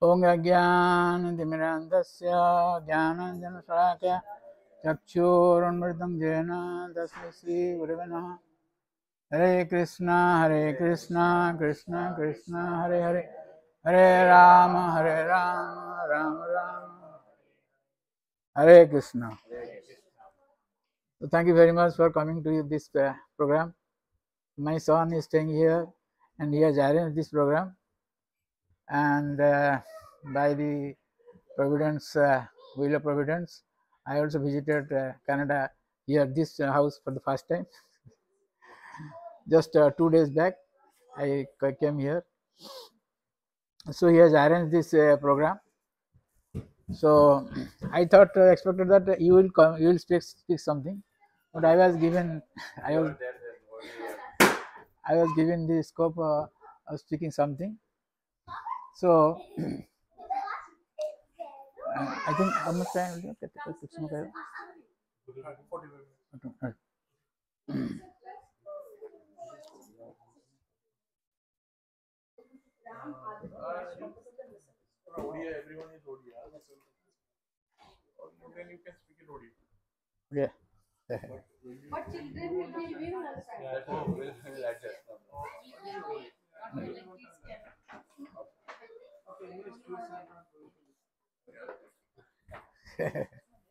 ओम अज्ञानतिमिरान्धस्य ज्ञानाञ्जनशलाकया चक्षुरुन्मिलितं येन तस्मै श्रीगुरवे नमः। हरे कृष्णा कृष्ण कृष्ण हरे हरे, हरे राम राम राम हरे Krishna. So thank you very much for coming to this program. My son is staying here and he has arranged this program, and by the Providence, will of Providence, I also visited Canada here, this house for the first time. Just 2 days back I came here. So he has arranged this program. So I thought, expected that you will come, you will speak something, but I was given I was given the scope of speaking something. So I think how much time will you get? Odia, everyone is Odia. Then you can speak in Odia. Yeah. But children will be living on the side. We'll adjust.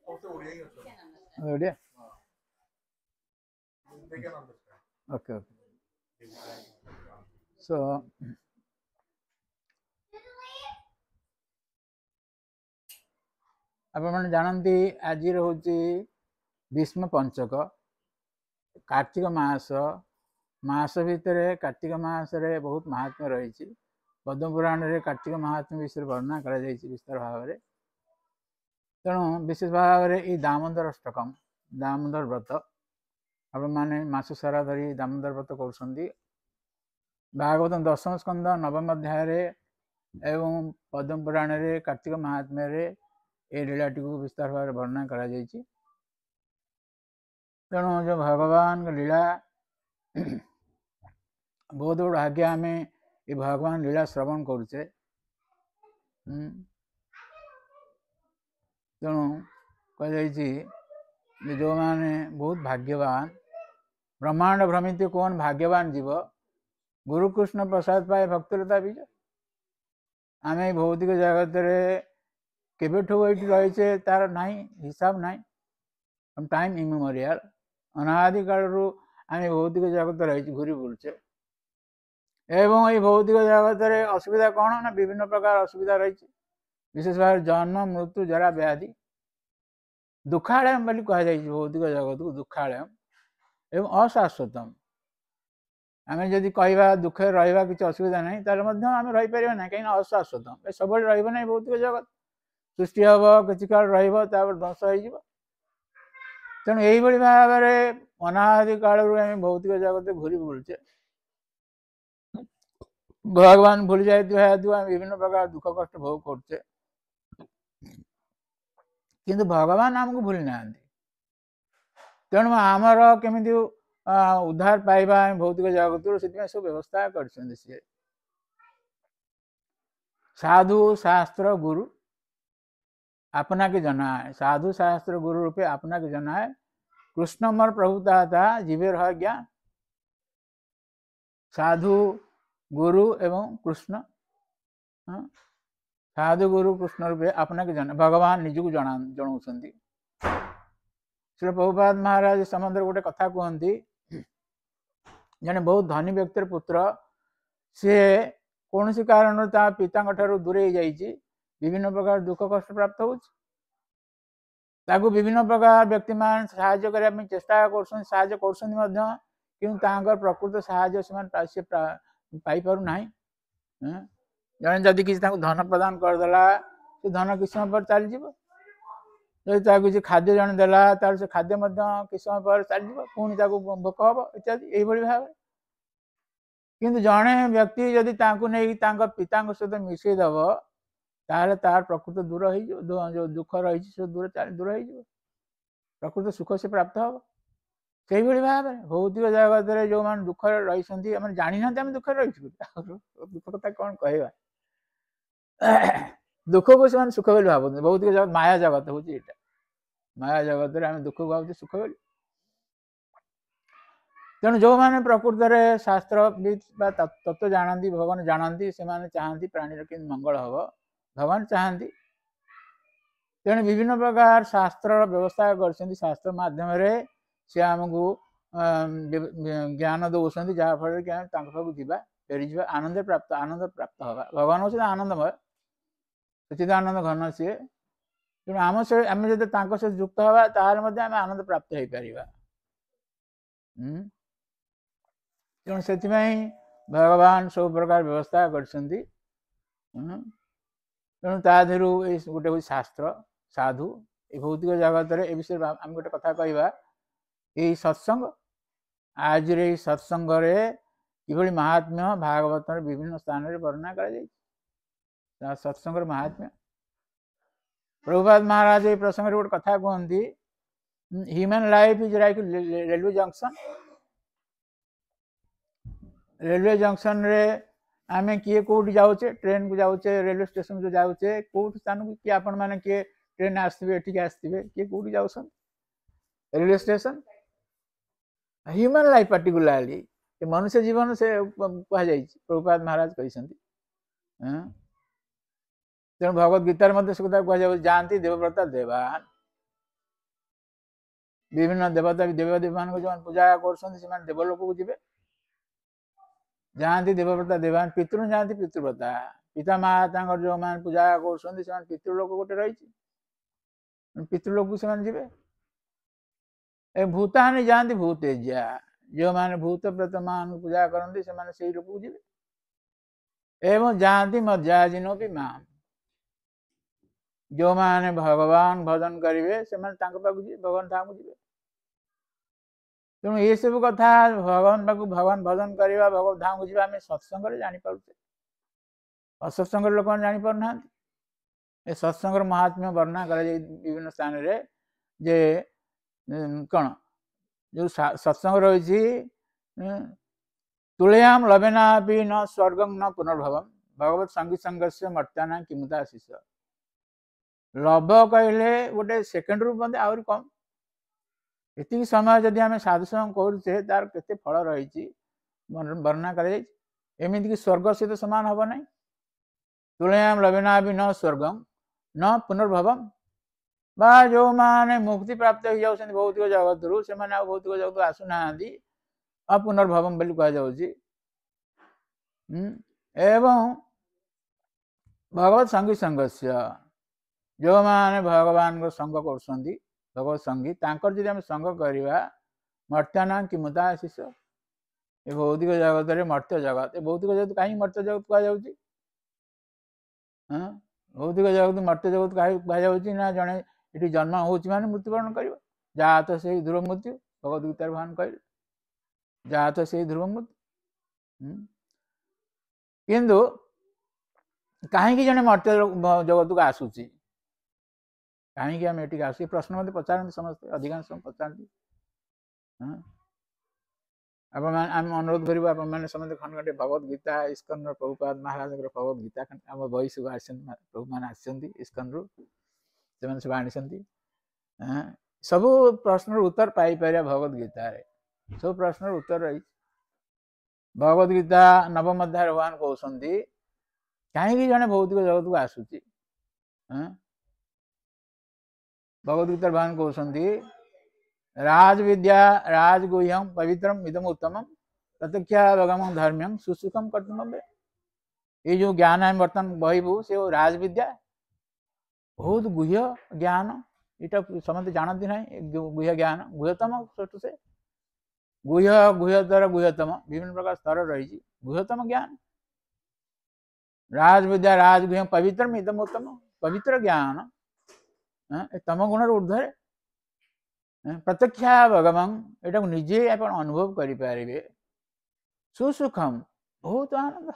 Also Odia. Odia? They can understand. Okay. So आपने जानती आज हूँ भीष्म पंचक, कार्तिक मास भितर कार्तिक मास रे बहुत महात्म्य रही। पद्म पुराण रे कार्तिक महात्म्य विषय वर्णना कर विस्तार भाव में। तेणु विशेष भाव में ये दामोदर अष्टकम, दामोदर व्रत आप माने मास सारा धरी दामोदर व्रत कर भागवत दशम स्कंद नवम अध्याय एवं पद्म पुराण रे कार्तिक महात्म्य रे ये लीलाटी को विस्तार भाव वर्णना करा जायछि। तेणु जो भगवान लीला बहुत बड़ भाग्य आम ये भगवान लीला श्रवण करुचे। तेणु कह जो माने बहुत भाग्यवान, ब्रह्मांड भ्रमित कौन भाग्यवान जीव, गुरुकृष्ण प्रसाद पाए भक्तलता बीज। आम भौतिक जगत केबेठू ये रहीचे तार ना हिसाब ना, टाइम इमेमोरियल अनादि काल आम भौतिक जगत रही घूरी बुलचे। एवं ये भौतिक जगत असुविधा कौन ना विभिन्न प्रकार असुविधा रही, विशेष भाव जन्म मृत्यु जरा व्याधि दुखालयम बोली कहुई। भौतिक जगत को दुखालयम एवं अशाश्वतम। आम जदि कह दुखे रहा किसी असुविधा नहीं आम रही पार ना, कहीं अशाश्वतम ए सब रही भौतिक जगत। सृष्टि हम किसी काल ध्वंस हो। तेणु यही भाव में अनादि काल भौतिक जगत घूरी बुलचे। भगवान भूली जाए विभिन्न प्रकार दुख कष्ट भोग करचे, किंतु भगवान आमको भूली ना। तेणु आमर केमी उद्धार पाइबा भौतिक जगत से सब व्यवस्था कर साधु शास्त्र गुरु अपना के जनाए। साधु शास्त्र गुरु रूपे अपना के जनाए। कृष्णमर प्रभुता था जीवे रह ज्ञान। साधु गुरु एवं कृष्ण, साधु गुरु कृष्ण रूपे अपना के जन भगवान निजक जनाऊँगी। श्री प्रभुपाद महाराज संबंध गोटे कथा कहती, जने बहुत धनी व्यक्तिर पुत्र सी कौन सी कारण पिता दूरे जाइए, विभिन्न प्रकार दुख कष्ट प्राप्त हो। विभिन्न प्रकार व्यक्ति मान साहाय्य करने चेष्टा कर, प्रकृत साहाय्य से पाई पारु नाही। जने जदि किसी धन प्रदान करदेला से धन किस समय पर चली जीव। जब किसी खाद्य जन देला तार से खाद्य किस समय पर चली जीव, पुणी भोक हम इत्यादि यही भाव। किंतु जड़े व्यक्ति जदि नहीं पिता सहित मिसेदब तार प्रकृत दूर हो, जो दुख रही दूर हो, प्रकृत सुख से प्राप्त हम। ସେଇଭଳି ଭାବରେ ଭୌତିକ ଜଗତରେ ଯୋଉମାନେ ଦୁଃଖରେ ରହିଛନ୍ତି ଆମେ ଜାଣିନାହାନ୍ତି ଆମେ ଦୁଃଖରେ ରହିଛୁ ଦୁଃଖ କଥା କ'ଣ କହିବା ଦୁଃଖକୁ ସେମାନେ ସୁଖ ବୋଲି ଭାବନ୍ତି ଭୌତିକ ଜଗତ ମାୟା ଜଗତ ହଉଛି ଏଇଟା ମାୟା ଜଗତରେ ଆମେ ଦୁଃଖକୁ ଭାବୁଛୁ ସୁଖ ବୋଲି ତେଣୁ ଯୋଉମାନେ ପ୍ରକୃତରେ ଶାସ୍ତ୍ରବିତ୍ ବା ତତ୍ତ୍ୱ ଜାଣନ୍ତି ଭଗବାନ ଜାଣନ୍ତି ସେମାନେ ଚାହାନ୍ତି ପ୍ରାଣୀର କେମିତି ମଙ୍ଗଳ ହବ ଭଗବାନ ଚାହାନ୍ତି ତେଣୁ ବିଭିନ୍ନ ପ୍ରକାର ଶାସ୍ତ୍ରର ବ୍ୟବସ୍ଥା କରିଛନ୍ତି ଶାସ୍ତ୍ର ମାଧ୍ୟମରେ ସେ ଆମକୁ ଜ୍ଞାନ ଦେଉଛନ୍ତି ଯାହାଫଳରେ କି ଆମେ ତାଙ୍କ ପାଖକୁ ଯିବା ଫେରିଯିବା ଆନନ୍ଦ ପ୍ରାପ୍ତ ହେବା ଭଗବାନ ହେଉଛନ୍ତି ଆନନ୍ଦମୟ ସଚ୍ଚିଦାନନ୍ଦ ଘନ ସିଏ ତେଣୁ ଆମେ ଯଦି ତାଙ୍କ ସହିତ ଯୁକ୍ତ ହେବା ତାହେଲେ ମଧ୍ୟ ଆମେ ଆନନ୍ଦ ପ୍ରାପ୍ତ ହେଇପାରିବା ତେଣୁ ସେଥିପାଇଁ ଭଗବାନ ସବୁ ପ୍ରକାର ବ୍ୟବସ୍ଥା କରିଛନ୍ତି ତେଣୁ ତା ଦେହରୁ ଏଇ ଗୋଟେ ହେଉଛି ଶାସ୍ତ୍ର ସାଧୁ ଏ ଭୌତିକ ଜଗତରେ ଏ ବିଷୟରେ ଆମେ ଗୋଟେ କଥା କହିବା ଏଇ ସତ୍ସଙ୍ଗ ଆଜିର ଏଇ ସତ୍ସଙ୍ଗରେ କିଭଳି ମହାତ୍ମ୍ୟ ଭାଗବତର ବିଭିନ୍ନ ସ୍ଥାନରେ ବର୍ଣ୍ଣନା କରାଯାଇଛି ସତ୍ସଙ୍ଗର ମହାତ୍ମ୍ୟ ପ୍ରଭୁପାଦ ମହାରାଜ ଏଇ ପ୍ରସଙ୍ଗରେ ଗୋଟେ କଥା କୁହନ୍ତି human life is like railway ଜଙ୍କସନରେ ଆମେ କିଏ କୋଉଠି ଯାଉଛେ ଟ୍ରେନକୁ ଯାଉଛେ ରେଲୱେ ଷ୍ଟେସନକୁ ଯାଉଛେ କୋଉଠି ସ୍ଥାନକୁ କିଏ ଆପଣମାନେ କିଏ ଟ୍ରେନ ଆସିଥିବେ ଏଠିକି ଆସିଥିବେ କିଏ କୋଉଠି ଯାଉଛନ୍ତି railway station human life particularly ମନୁଷ୍ୟ ଜୀବନ ସେ କୁହାଯାଇଛି ପ୍ରଭୁପାଦ ମହାରାଜ କହିଛନ୍ତି ତେଣୁ ଭଗବତ ଗୀତାରେ ମଧ୍ୟ ସେ କଥା କୁହାଯାଉଛି ଯାଆନ୍ତି ଦେବବ୍ରତ ଦେବାନ ବିଭିନ୍ନ ଦେବତା ଦେବଦେବୀମାନଙ୍କୁ ଯେଉଁମାନେ ପୂଜା କରୁଛନ୍ତି ସେମାନେ ଦେବଲୋକକୁ ଯିବେ ଯାଆନ୍ତି ଦେବବ୍ରତା ଦେବାନ ପିତୃ ଯାଆନ୍ତି ପିତୃବ୍ରତା ପିତା ମାତାଙ୍କର ଯେଉଁମାନେ ପୂଜା କରୁଛନ୍ତି ସେମାନେ ପିତୃଲୋକ ଗୋଟେ ରହିଛି ପିତୃଲୋକକୁ ସେମାନେ ଯିବେ ଏ ଭୂତାନି ଯାଆନ୍ତି ଭୂତେଜ୍ୟା ଯେଉଁମାନେ ଭୂତ ପ୍ରେତ ମାନଙ୍କୁ ପୂଜା କରନ୍ତି ସେମାନେ ସେଇ ଲୋକକୁ ଯିବେ ଏବଂ ଯାଆନ୍ତି ମଜ୍ଜାଜିନୋ ବି ମାମ୍ ଯେଉଁମାନେ ଭଗବାନ ଭଜନ କରିବେ ସେମାନେ ତାଙ୍କ ପାଖକୁ ଯିବେ ଭଗବାନ ଧାମକୁ ଯିବେ ତେଣୁ ଏସବୁ କଥା ଭଗବାନ ପାଖକୁ ଭଗବାନ ଭଜନ କରିବା ଭଗବତ ଧାମକୁ ଯିବା ଆମେ ସତ୍ସଙ୍ଗରେ ଜାଣିପାରୁଛେ ଅସତ୍ସଙ୍ଗରେ ଲୋକମାନେ ଜାଣିପାରୁନାହାନ୍ତି ଏ ସତ୍ସଙ୍ଗର ମହାତ୍ମ୍ୟ ବର୍ଣ୍ଣନା କରାଯାଇ ବିଭିନ୍ନ ସ୍ଥାନରେ ଯେ କ'ଣ ଯେଉଁ ସତ୍ସଙ୍ଗ ରହିଛି ତୁଳୟାମ ଲବେନାପି ନ ସ୍ୱର୍ଗଂ ନ ପୁନର୍ଭବମ ଭଗବତ ସଙ୍ଗୀ ସଙ୍ଗସ୍ୟ ମର୍ତ୍ତ୍ୟାନା କିମୁତା ଶିଷ ଲଭ କହିଲେ ଗୋଟେ ସେକେଣ୍ଡରୁ ମଧ୍ୟ ଆହୁରି କମ୍ ଏତିକି ସମୟ ଯଦି ଆମେ ସାଧୁସଙ୍ଗ କରୁଛେ ତାର କେତେ ଫଳ ରହିଛି ବର୍ଣ୍ଣନା କରାଯାଇଛି ଏମିତିକି ସ୍ୱର୍ଗ ସହିତ ସମାନ ହବ ନାହିଁ ତୁଳୟାମ ଲବେନାପି ନ ସ୍ୱର୍ଗଂ ନ ପୁନର୍ଭବମ ବା ଯେଉଁମାନେ ମୁକ୍ତି ପ୍ରାପ୍ତ ହେଇଯାଉଛନ୍ତି ଭୌତିକ ଜଗତରୁ ସେମାନେ ଆଉ ଭୌତିକ ଜଗତକୁ ଆସୁନାହାନ୍ତି ଅପୁନର୍ଭବମ ବୋଲି କୁହାଯାଉଛି ଏବଂ ଭଗବତ ସଙ୍ଗୀ ସଙ୍ଗସ୍ୟ ଯେଉଁମାନେ ଭଗବାନଙ୍କ ସଙ୍ଗ କରୁଛନ୍ତି ଭଗବତ ସଙ୍ଗୀ ତାଙ୍କର ଯଦି ଆମେ ସଙ୍ଗ କରିବା ମର୍ତ୍ତ୍ୟାନା କିମୁତା ଶିଷ ଏ ଭୌତିକ ଜଗତରେ ମର୍ତ୍ତ୍ୟ ଜଗତ ଏ ଭୌତିକ ଜଗତ କାହିଁକି ମର୍ତ୍ତ୍ୟ ଜଗତ କୁହାଯାଉଛି ଭୌତିକ ଜଗତ ମର୍ତ୍ତ୍ୟ ଜଗତ କାହିଁକି କୁହାଯାଉଛି ନା ଜଣେ ଏଠି ଜନ୍ମ ହେଉଛି ମାନେ ମୃତ୍ୟୁବରଣ କରିବ ଯାହା ତ ସେଇ ଧ୍ରୁବ ମୃତ୍ୟୁ ଭଗବତ ଗୀତାରେ ଭଗବାନ କହିଲେ ଯାହା ତ ସେଇ ଧ୍ରୁବ ମୃତ୍ୟୁ କିନ୍ତୁ କାହିଁକି ଜଣେ ମର୍ତ୍ତ୍ୟ ଜଗତକୁ ଆସୁଛି କାହିଁକି ଆମେ ଏଠିକି ଆସୁ ଏ ପ୍ରଶ୍ନ ମୋତେ ପଚାରନ୍ତି ସମସ୍ତେ ଅଧିକାଂଶ ପଚାରନ୍ତି ଆପଣମାନେ ଆମେ ଅନୁରୋଧ କରିବୁ ଆପଣମାନେ ସମସ୍ତେ ଖଣ୍ଡ ଖଣ୍ଡେ ଭଗବତ ଗୀତା ଇସ୍କନର ପ୍ରଭୁପାଦ ମହାରାଜଙ୍କର ଭଗବତ ଗୀତା ଆମ ବହି ସବୁ ଆସିଛନ୍ତି ପ୍ରଭୁମାନେ ଆସିଛନ୍ତି ଇସ୍କନରୁ ସେମାନେ ସବୁ ଆଣିଛନ୍ତି ସବୁ ପ୍ରଶ୍ନର ଉତ୍ତର ପାଇପାରିବା ଭଗବତ ଗୀତାରେ ସବୁ ପ୍ରଶ୍ନର ଉତ୍ତର ରହିଛି ଭଗବତ ଗୀତା ନବମ ଅଧ୍ୟାୟରେ ଭଗବାନ କହୁଛନ୍ତି କାହିଁକି ଜଣେ ଭୌତିକ ଜଗତକୁ ଆସୁଛି ଭଗବତ ଗୀତାରେ ଭଗବାନ କହୁଛନ୍ତି ରାଜବିଦ୍ୟା ରାଜଗୁହ୍ୟଂ ପବିତ୍ରମ୍ ଇଦମ ଉତ୍ତମମ୍ ପ୍ରତ୍ୟକ୍ଷାବଗମଂ ଧର୍ମ୍ୟଂ ସୁସୁଖମ କର୍ତ୍ତୁମବେ ଏଇ ଯେଉଁ ଜ୍ଞାନ ଆମେ ବର୍ତ୍ତମାନ ବହିବୁ ସେ ରାଜବିଦ୍ୟା ବହୁତ ଗୁହ୍ୟ ଜ୍ଞାନ ଏଇଟା ସମସ୍ତେ ଜାଣନ୍ତି ନାହିଁ ଗୁହ୍ୟ ଜ୍ଞାନ ଗୁହ୍ୟତମ ସେଠୁ ସେ ଗୁହ୍ୟତର ଗୁହ୍ୟତମ ବିଭିନ୍ନ ପ୍ରକାର ସ୍ତର ରହିଛି ଗୁହ୍ୟତମ ଜ୍ଞାନ ରାଜବିଦ୍ୟା ରାଜଗୁହ୍ୟଂ ପବିତ୍ରମ୍ ଇଦମ ଉତ୍ତମ ପବିତ୍ର ଜ୍ଞାନ ତମ ଗୁଣର ଉର୍ଦ୍ଧ୍ୱରେ ପ୍ରତ୍ୟକ୍ଷାବଗମଂ ଏଟାକୁ ନିଜେ ଆପଣ ଅନୁଭବ କରିପାରିବେ ସୁସୁଖମ ବହୁତ ଆନନ୍ଦ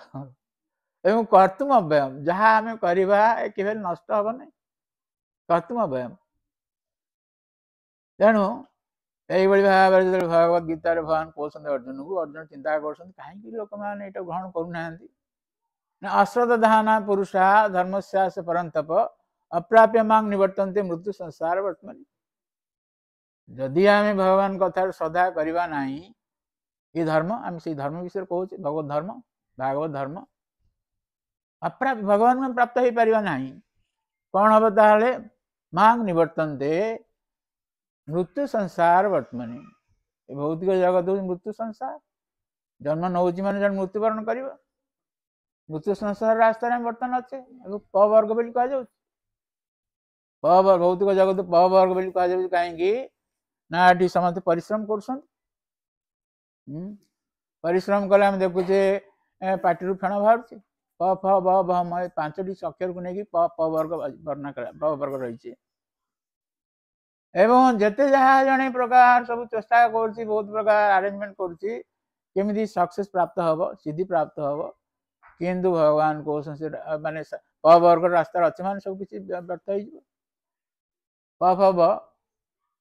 ଏବଂ କର୍ତ୍ତୁମ ଅବ୍ୟୟମ ଯାହା ଆମେ କରିବା କେବେ ନଷ୍ଟ ହବ ନାହିଁ କର୍ତ୍ତୁମ ଅବ୍ୟୟମ ତେଣୁ এইଭଳି ଭାବରେ ଯେତେବେଳେ ଭଗବତ ଗୀତାରେ ଭଗବାନ କହୁଛନ୍ତି ଅର୍ଜୁନକୁ, ଅର୍ଜୁନ ଚିନ୍ତା କରୁଛନ୍ତି କାହିଁକି ଲୋକମାନେ ଏଇଟା ଗ୍ରହଣ କରୁନାହାନ୍ତି। ନା ଅଶ୍ରଦ୍ଧା ଧାନା ପୁରୁଷା ଧର୍ମସ୍ୟାସ ପରନ୍ତପ ଅପ୍ରାପ୍ୟ ମାଂ ନିବର୍ତ୍ତନ୍ତେ ମୃତ୍ୟୁ ସଂସାର ବର୍ତ୍ତମାନ। ଯଦି ଆମେ ଭଗବାନ କଥାରେ ଶ୍ରଦ୍ଧା କରିବା ନାହିଁ, ଏ ଧର୍ମ, ଆମେ ସେଇ ଧର୍ମ ବିଷୟରେ କହୁଛେ, ଭଗବତ ଧର୍ମ, ଭାଗବତ ଧର୍ମ, ଅପ୍ରାପ୍ୟ ଭଗବାନଙ୍କୁ ପ୍ରାପ୍ତ ହେଇପାରିବା ନାହିଁ। କ'ଣ ହବ ତାହେଲେ? ମାଂ ନିବର୍ତ୍ତନ୍ତେ ମୃତ୍ୟୁ ସଂସାର ବର୍ତ୍ତମାନ। ଏ ଭୌତିକ ଜଗତ ହେଉଛି ମୃତ୍ୟୁ ସଂସାର। ଜନ୍ମ ନେଉଛି ମାନେ ଜଣେ ମୃତ୍ୟୁବରଣ କରିବ। ମୃତ୍ୟୁ ସଂସାର ରାସ୍ତାରେ ଆମେ ବର୍ତ୍ତମାନ ଅଛେ। ପ ବର୍ଗ ବୋଲି କୁହାଯାଉଛି। ଭୌତିକ ଜଗତ ପ ବର୍ଗ ବୋଲି କୁହାଯାଉଛି କାହିଁକି ନା ଏଠି ସମସ୍ତେ ପରିଶ୍ରମ କରୁଛନ୍ତି। ପରିଶ୍ରମ କଲେ ଆମେ ଦେଖୁଛେ ପାଟିରୁ ଫେଣ ବାହାରୁଛି। ପ ଫ ବ ଭ ମ 5ଟି ଅକ୍ଷରକୁ ନେଇକି ପ ବର୍ଗ ବର୍ଗ ରହିଛି। ଏବଂ ଯେତେ ଯାହା ଜଣେ ପ୍ରକାର ସବୁ ଚେଷ୍ଟା କରୁଛି, ବହୁତ ପ୍ରକାର ଆରେଞ୍ଜମେଣ୍ଟ କରୁଛି କେମିତି ସକ୍ସେସ୍ ପ୍ରାପ୍ତ ହବ, ସିଦ୍ଧି ପ୍ରାପ୍ତ ହବ, କିନ୍ତୁ ଭଗବାନ କହୁଛନ୍ତି ମାନେ ପ ବର୍ଗର ରାସ୍ତାରେ ଅଛି ମାନେ ସବୁ କିଛି ବ୍ୟର୍ଥ ହେଇଯିବ। ପ ଫ ବ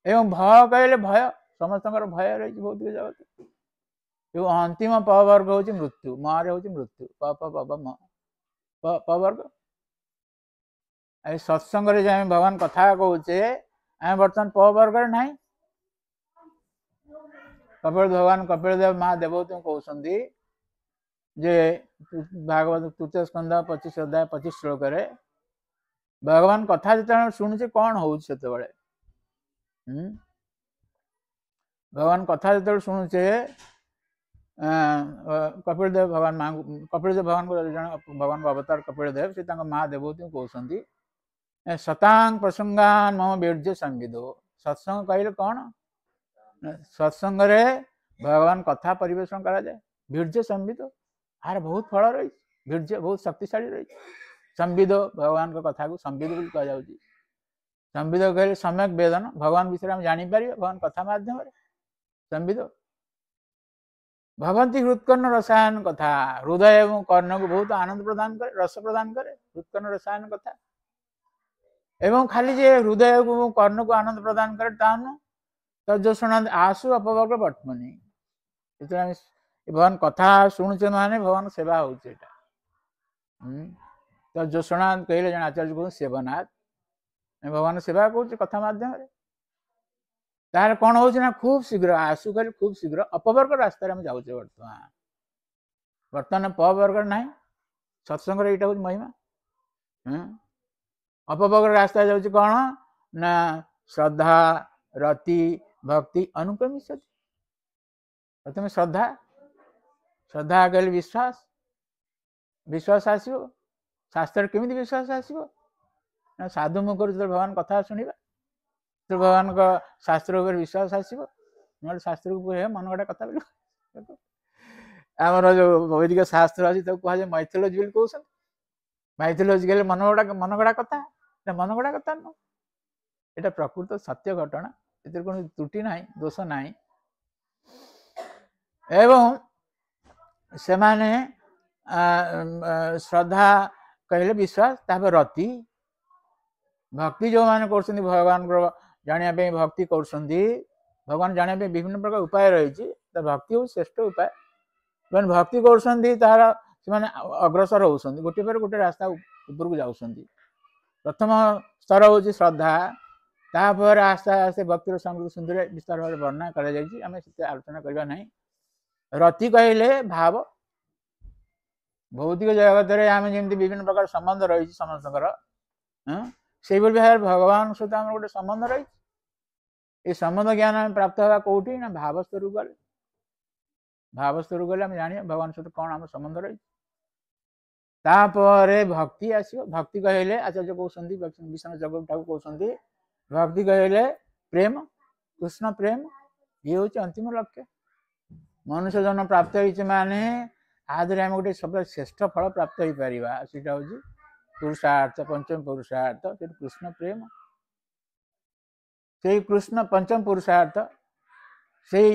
ଏବଂ ଭ କହିଲେ ଭୟ, ସମସ୍ତଙ୍କର ଭୟ ରହିଛି ଭୌତିକ ଜଗତ। ଏବଂ ଅନ୍ତିମ ପ ବର୍ଗ ହଉଛି ମୃତ୍ୟୁ, ମରେ ହଉଛି ମୃତ୍ୟୁ। ପ ଫ ବ ମ ପ ବର୍ଗ। ଏ ସତ୍ସଙ୍ଗରେ ଯେ ଆମେ ଭଗବାନ କଥା କହୁଛେ, ଆମେ ବର୍ତ୍ତମାନ ପ ବର୍ଗରେ ନାହିଁ। ଭଗବାନ କପିଳଦେବ ମା ଦେବହୂତିଙ୍କୁ କହୁଛନ୍ତି ଯେ ଭାଗବତ ତୃତୀୟ ସ୍କନ୍ଧ 25 ଅଧ୍ୟାୟ 25 ଶ୍ଲୋକରେ ଭଗବାନ କଥା ଯେତେବେଳେ ଶୁଣୁଛେ କ'ଣ ହଉଛି ସେତେବେଳେ ଭଗବାନ କଥା ଯେତେବେଳେ ଶୁଣୁଛେ, କପିଳଦେବ ଭଗବାନ ମାଙ୍କୁ, କପିଳଦେବ ଭଗବାନଙ୍କୁ ଜଣେ ଭଗବାନଙ୍କ ଅବତାର କପିଳଦେବ, ସେ ତାଙ୍କ ମା ଦେବହୂତିଙ୍କୁ କହୁଛନ୍ତି ଶତାଙ୍ଗ ପ୍ରସଙ୍ଗାନ ମମ ବୀର୍ଯ୍ୟ ସମ୍ବିଦୋ। ସତ୍ସଙ୍ଗ କହିଲେ କ'ଣ? ସତ୍ସଙ୍ଗରେ ଭଗବାନ କଥା ପରିବେଷଣ କରାଯାଏ। ବୀର୍ଯ୍ୟ ସମ୍ବିଦ, ଆର ବହୁତ ଫଳ ରହିଛି। ବୀର୍ଯ୍ୟ ବହୁତ ଶକ୍ତିଶାଳୀ ରହିଛି। ସମ୍ବିଦ, ଭଗବାନଙ୍କ କଥାକୁ ସମ୍ବିଦ ବୋଲି କୁହାଯାଉଛି। ସମ୍ବିଦ କହିଲେ ସମ୍ୟକ୍ ବେଦନ, ଭଗବାନ ବିଷୟରେ ଆମେ ଜାଣିପାରିବା ଭଗବାନ କଥା ମାଧ୍ୟମରେ। ସମ୍ବିଦ ଭଗବନ୍ତୀ ହୃତ୍କର୍ଣ୍ଣ ରସାୟନ କଥା, ହୃଦୟ ଏବଂ କର୍ଣ୍ଣକୁ ବହୁତ ଆନନ୍ଦ ପ୍ରଦାନ କରେ, ରସ ପ୍ରଦାନ କରେ ହୃତ୍କର୍ଣ୍ଣ ରସାୟନ କଥା। ଏବଂ ଖାଲି ଯେ ହୃଦୟକୁ କର୍ଣ୍ଣକୁ ଆନନ୍ଦ ପ୍ରଦାନ କରେ ତା ନୁହଁ, ତଜ୍ଜୋଷଣ ଆଶୁ ଅପବର୍ଗ ବର୍ତ୍ତମାନୀ। ଯେତେବେଳେ ଆମେ ଭଗବାନ କଥା ଶୁଣୁଛେ ମାନେ ଭଗବାନ ସେବା ହଉଛି। ଏଇଟା ତଜ୍ଜୋଷଣାତ୍ କହିଲେ ଜଣେ ଆଚାର୍ଯ୍ୟ କହୁଛନ୍ତି ସେବନାଥ, ଭଗବାନ ସେବା କରୁଛି କଥା ମାଧ୍ୟମରେ। ତାହେଲେ କ'ଣ ହଉଛି ନା ଖୁବ୍ ଶୀଘ୍ର, ଆଶୁ କହିଲେ ଖୁବ୍ ଶୀଘ୍ର ଅପବର୍ଗ ରାସ୍ତାରେ ଆମେ ଯାଉଛେ। ବର୍ତ୍ତମାନ ପ ବର୍ଗରେ ନାହିଁ। ସତ୍ସଙ୍ଗରେ ଏଇଟା ହଉଛି ମହିମା। ଅପବର୍ଗ ରାସ୍ତାରେ ଯାଉଛି କ'ଣ ନା ଶ୍ରଦ୍ଧା, ରତି, ଭକ୍ତି ଅନୁକ୍ରମିଷ୍ୟତି। ପ୍ରଥମେ ଶ୍ରଦ୍ଧା, ଶ୍ରଦ୍ଧା କହିଲେ ବିଶ୍ୱାସ, ବିଶ୍ୱାସ ଆସିବ। ଶାସ୍ତ୍ରରେ କେମିତି ବିଶ୍ୱାସ ଆସିବ ନା ସାଧୁ ମୁଖରୁ ଯେତେବେଳେ ଭଗବାନ କଥା ଶୁଣିବା, ଯେତେବେଳେ ଭଗବାନଙ୍କ ଶାସ୍ତ୍ର ଉପରେ ବିଶ୍ୱାସ ଆସିବ। ନହେଲେ ଶାସ୍ତ୍ରକୁ କୁହେ ମନ ଗଢ଼ା କଥା ବୋଲି। ଆମର ଯୋଉ ବୈଦିକ ଶାସ୍ତ୍ର ଅଛି ତାକୁ କୁହାଯାଏ ମାଇଥୋଲୋଜି ବୋଲି କହୁଛନ୍ତି। ମାଇଥୋଲୋଜି କହିଲେ ମନଗଢ଼ା କଥା। এটা ମନଗଢ଼ା କଥା ନୁହଁ, এটা ପ୍ରକୃତ ସତ୍ୟ ଘଟଣା। ଏଥିରେ କୌଣସି ତ୍ରୁଟି ନାହିଁ, ଦୋଷ ନାହିଁ। ଏବଂ ସେମାନେ ଶ୍ରଦ୍ଧା କହିଲେ ବିଶ୍ୱାସ, ତାପରେ ରତି, ଭକ୍ତି ଯେଉଁମାନେ କରୁଛନ୍ତି ଭଗବାନଙ୍କର ଜାଣିବା ପାଇଁ ଭକ୍ତି କରୁଛନ୍ତି, ଭଗବାନ ଜାଣିବା ପାଇଁ ବିଭିନ୍ନ ପ୍ରକାର ଉପାୟ ରହିଛି, ତା ଭକ୍ତି ହେଉଛି ଶ୍ରେଷ୍ଠ ଉପାୟ। ସେମାନେ ଭକ୍ତି କରୁଛନ୍ତି, ତାହାର ସେମାନେ ଅଗ୍ରସର ହେଉଛନ୍ତି, ଗୋଟିଏ ପରେ ଗୋଟେ ରାସ୍ତା ଉପରକୁ ଯାଉଛନ୍ତି। ପ୍ରଥମ ସ୍ତର ହେଉଛି ଶ୍ରଦ୍ଧା, ତାପରେ ଆସ୍ତେ ଆସ୍ତେ ଭକ୍ତିର ସମୃଦ୍ଧି ସୁନ୍ଦର ବିସ୍ତାର ଭାବରେ ବର୍ଣ୍ଣନା କରାଯାଇଛି, ଆମେ ସେତେ ଆଲୋଚନା କରିବା ନାହିଁ। ରତି କହିଲେ ଭାବ। ଭୌତିକ ଜଗତରେ ଆମେ ଯେମିତି ବିଭିନ୍ନ ପ୍ରକାର ସମ୍ବନ୍ଧ ରହିଛି ସମସ୍ତଙ୍କର, ସେଇଭଳି ଭାବରେ ଭଗବାନଙ୍କ ସହିତ ଆମର ଗୋଟେ ସମ୍ବନ୍ଧ ରହିଛି। ଏ ସମ୍ବନ୍ଧ ଜ୍ଞାନ ଆମେ ପ୍ରାପ୍ତ ହେବା କୋଉଠି ନା ଭାବ ସ୍ତରକୁ ଗଲେ। ଭାବ ସ୍ତରକୁ ଗଲେ ଆମେ ଜାଣିବା ଭଗବାନଙ୍କ ସହିତ କ'ଣ ଆମ ସମ୍ବନ୍ଧ ରହିଛି। ତାପରେ ଭକ୍ତି ଆସିବ। ଭକ୍ତି କହିଲେ ଆଚାର୍ଯ୍ୟ କହୁଛନ୍ତି, ବିଷ୍ଣୁ ଜଗତ ଠାକୁର କହୁଛନ୍ତି, ଭକ୍ତି କହିଲେ ପ୍ରେମ, କୃଷ୍ଣ ପ୍ରେମ। ଇଏ ହେଉଛି ଅନ୍ତିମ ଲକ୍ଷ୍ୟ। ମନୁଷ୍ୟ ଜନ୍ମ ପ୍ରାପ୍ତ ହେଇଛି ମାନେ ଆଦରେ ଆମେ ଗୋଟେ ସବୁବେଳେ ଶ୍ରେଷ୍ଠ ଫଳ ପ୍ରାପ୍ତ ହେଇପାରିବା। ସେଇଟା ହେଉଛି ପୁରୁଷାର୍ଥ, ପଞ୍ଚମ ପୁରୁଷାର୍ଥ, ସେଠି କୃଷ୍ଣ ପ୍ରେମ। ସେଇ କୃଷ୍ଣ ପଞ୍ଚମ ପୁରୁଷାର୍ଥ, ସେଇ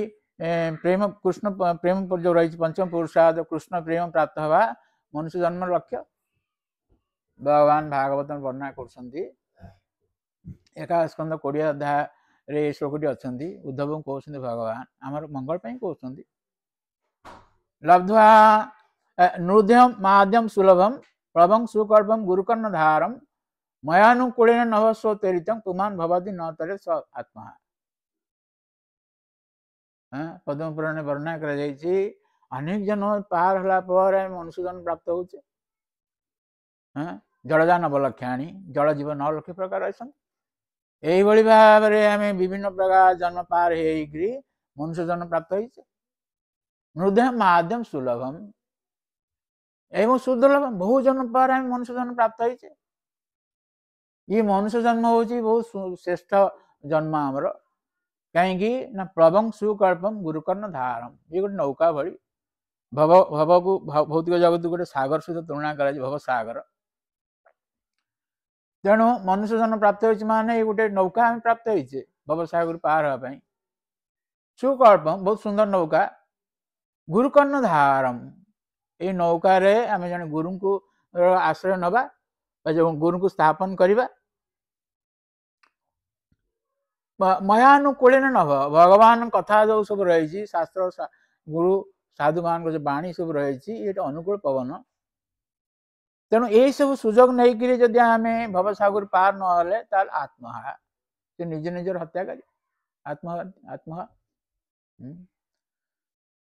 ପ୍ରେମ, କୃଷ୍ଣ ପ୍ରେମ ଯେଉଁ ରହିଛି ପଞ୍ଚମ ପୁରୁଷାର୍ଥ, କୃଷ୍ଣ ପ୍ରେମ ପ୍ରାପ୍ତ ହେବା ମନୁଷ୍ୟ ଜନ୍ମର ଲକ୍ଷ୍ୟ। ଭଗବାନ ଭାଗବତ ବର୍ଣ୍ଣନା କରୁଛନ୍ତି 21 ସ୍କନ୍ଧ 20 ଅଧ୍ୟାୟ रे श्लोकटी अछंती उद्धव कहउछंती भगवान हमर मंगल पई कहउछंती लब्ध्वा नृध्यम माध्यम सुलभम प्रभं सुकल्पम गुरुकर्ण धारम मयानुकूलेन नभस्वोत्तरितं पुमान भवति न तरे स आत्मा पद्म पुराण में वर्णना करा जायछि अनेक जन्म पार हला पर मनुष्य जन्म प्राप्त होचे जलजान नवलक्षाणी जल जीव 9 लक्ष प्रकार अछन एही भली भाबरे आमे विभिन्न प्रकार जन्म पार हेइकरी मनुष्य जन्म प्राप्त होइছে मृदम माध्यम सुलभम एवं सुदुर्लभम बहु जन्म पार आमे मनुष्य जन्म प्राप्त होइছে ये मनुष्य जन्म होची बहुत श्रेष्ठ जन्म हमर कहीं ना प्रभं सुकल्पम गुरुकर्ण धारम ये गोटे नौका भली भव भव को भौतिक जगत गोटे सागर सहित तुलना कर भव सागर तेणु मनुष्य जन्म प्राप्त होइछि माने ये गोटे नौका हम प्राप्त होइछे भव सागर पार होबा पई सुकल्पम बहुत सुंदर नौका गुरुकर्ण धारम ये नौका रे आमे जने गुरु को आश्रय नबा जो गुरु को स्थापन करिबा मयानुकूलेन नभ भगवान कथा जो सब रही शास्त्र गुरु साधु मान जो बाणी सब रही ये अनुकूल पवन तेणु यही सब सुजोग नहीं कि जदि आम भवसागर पार नहले ताल आत्महा से निज निजर हत्या करी आत्महा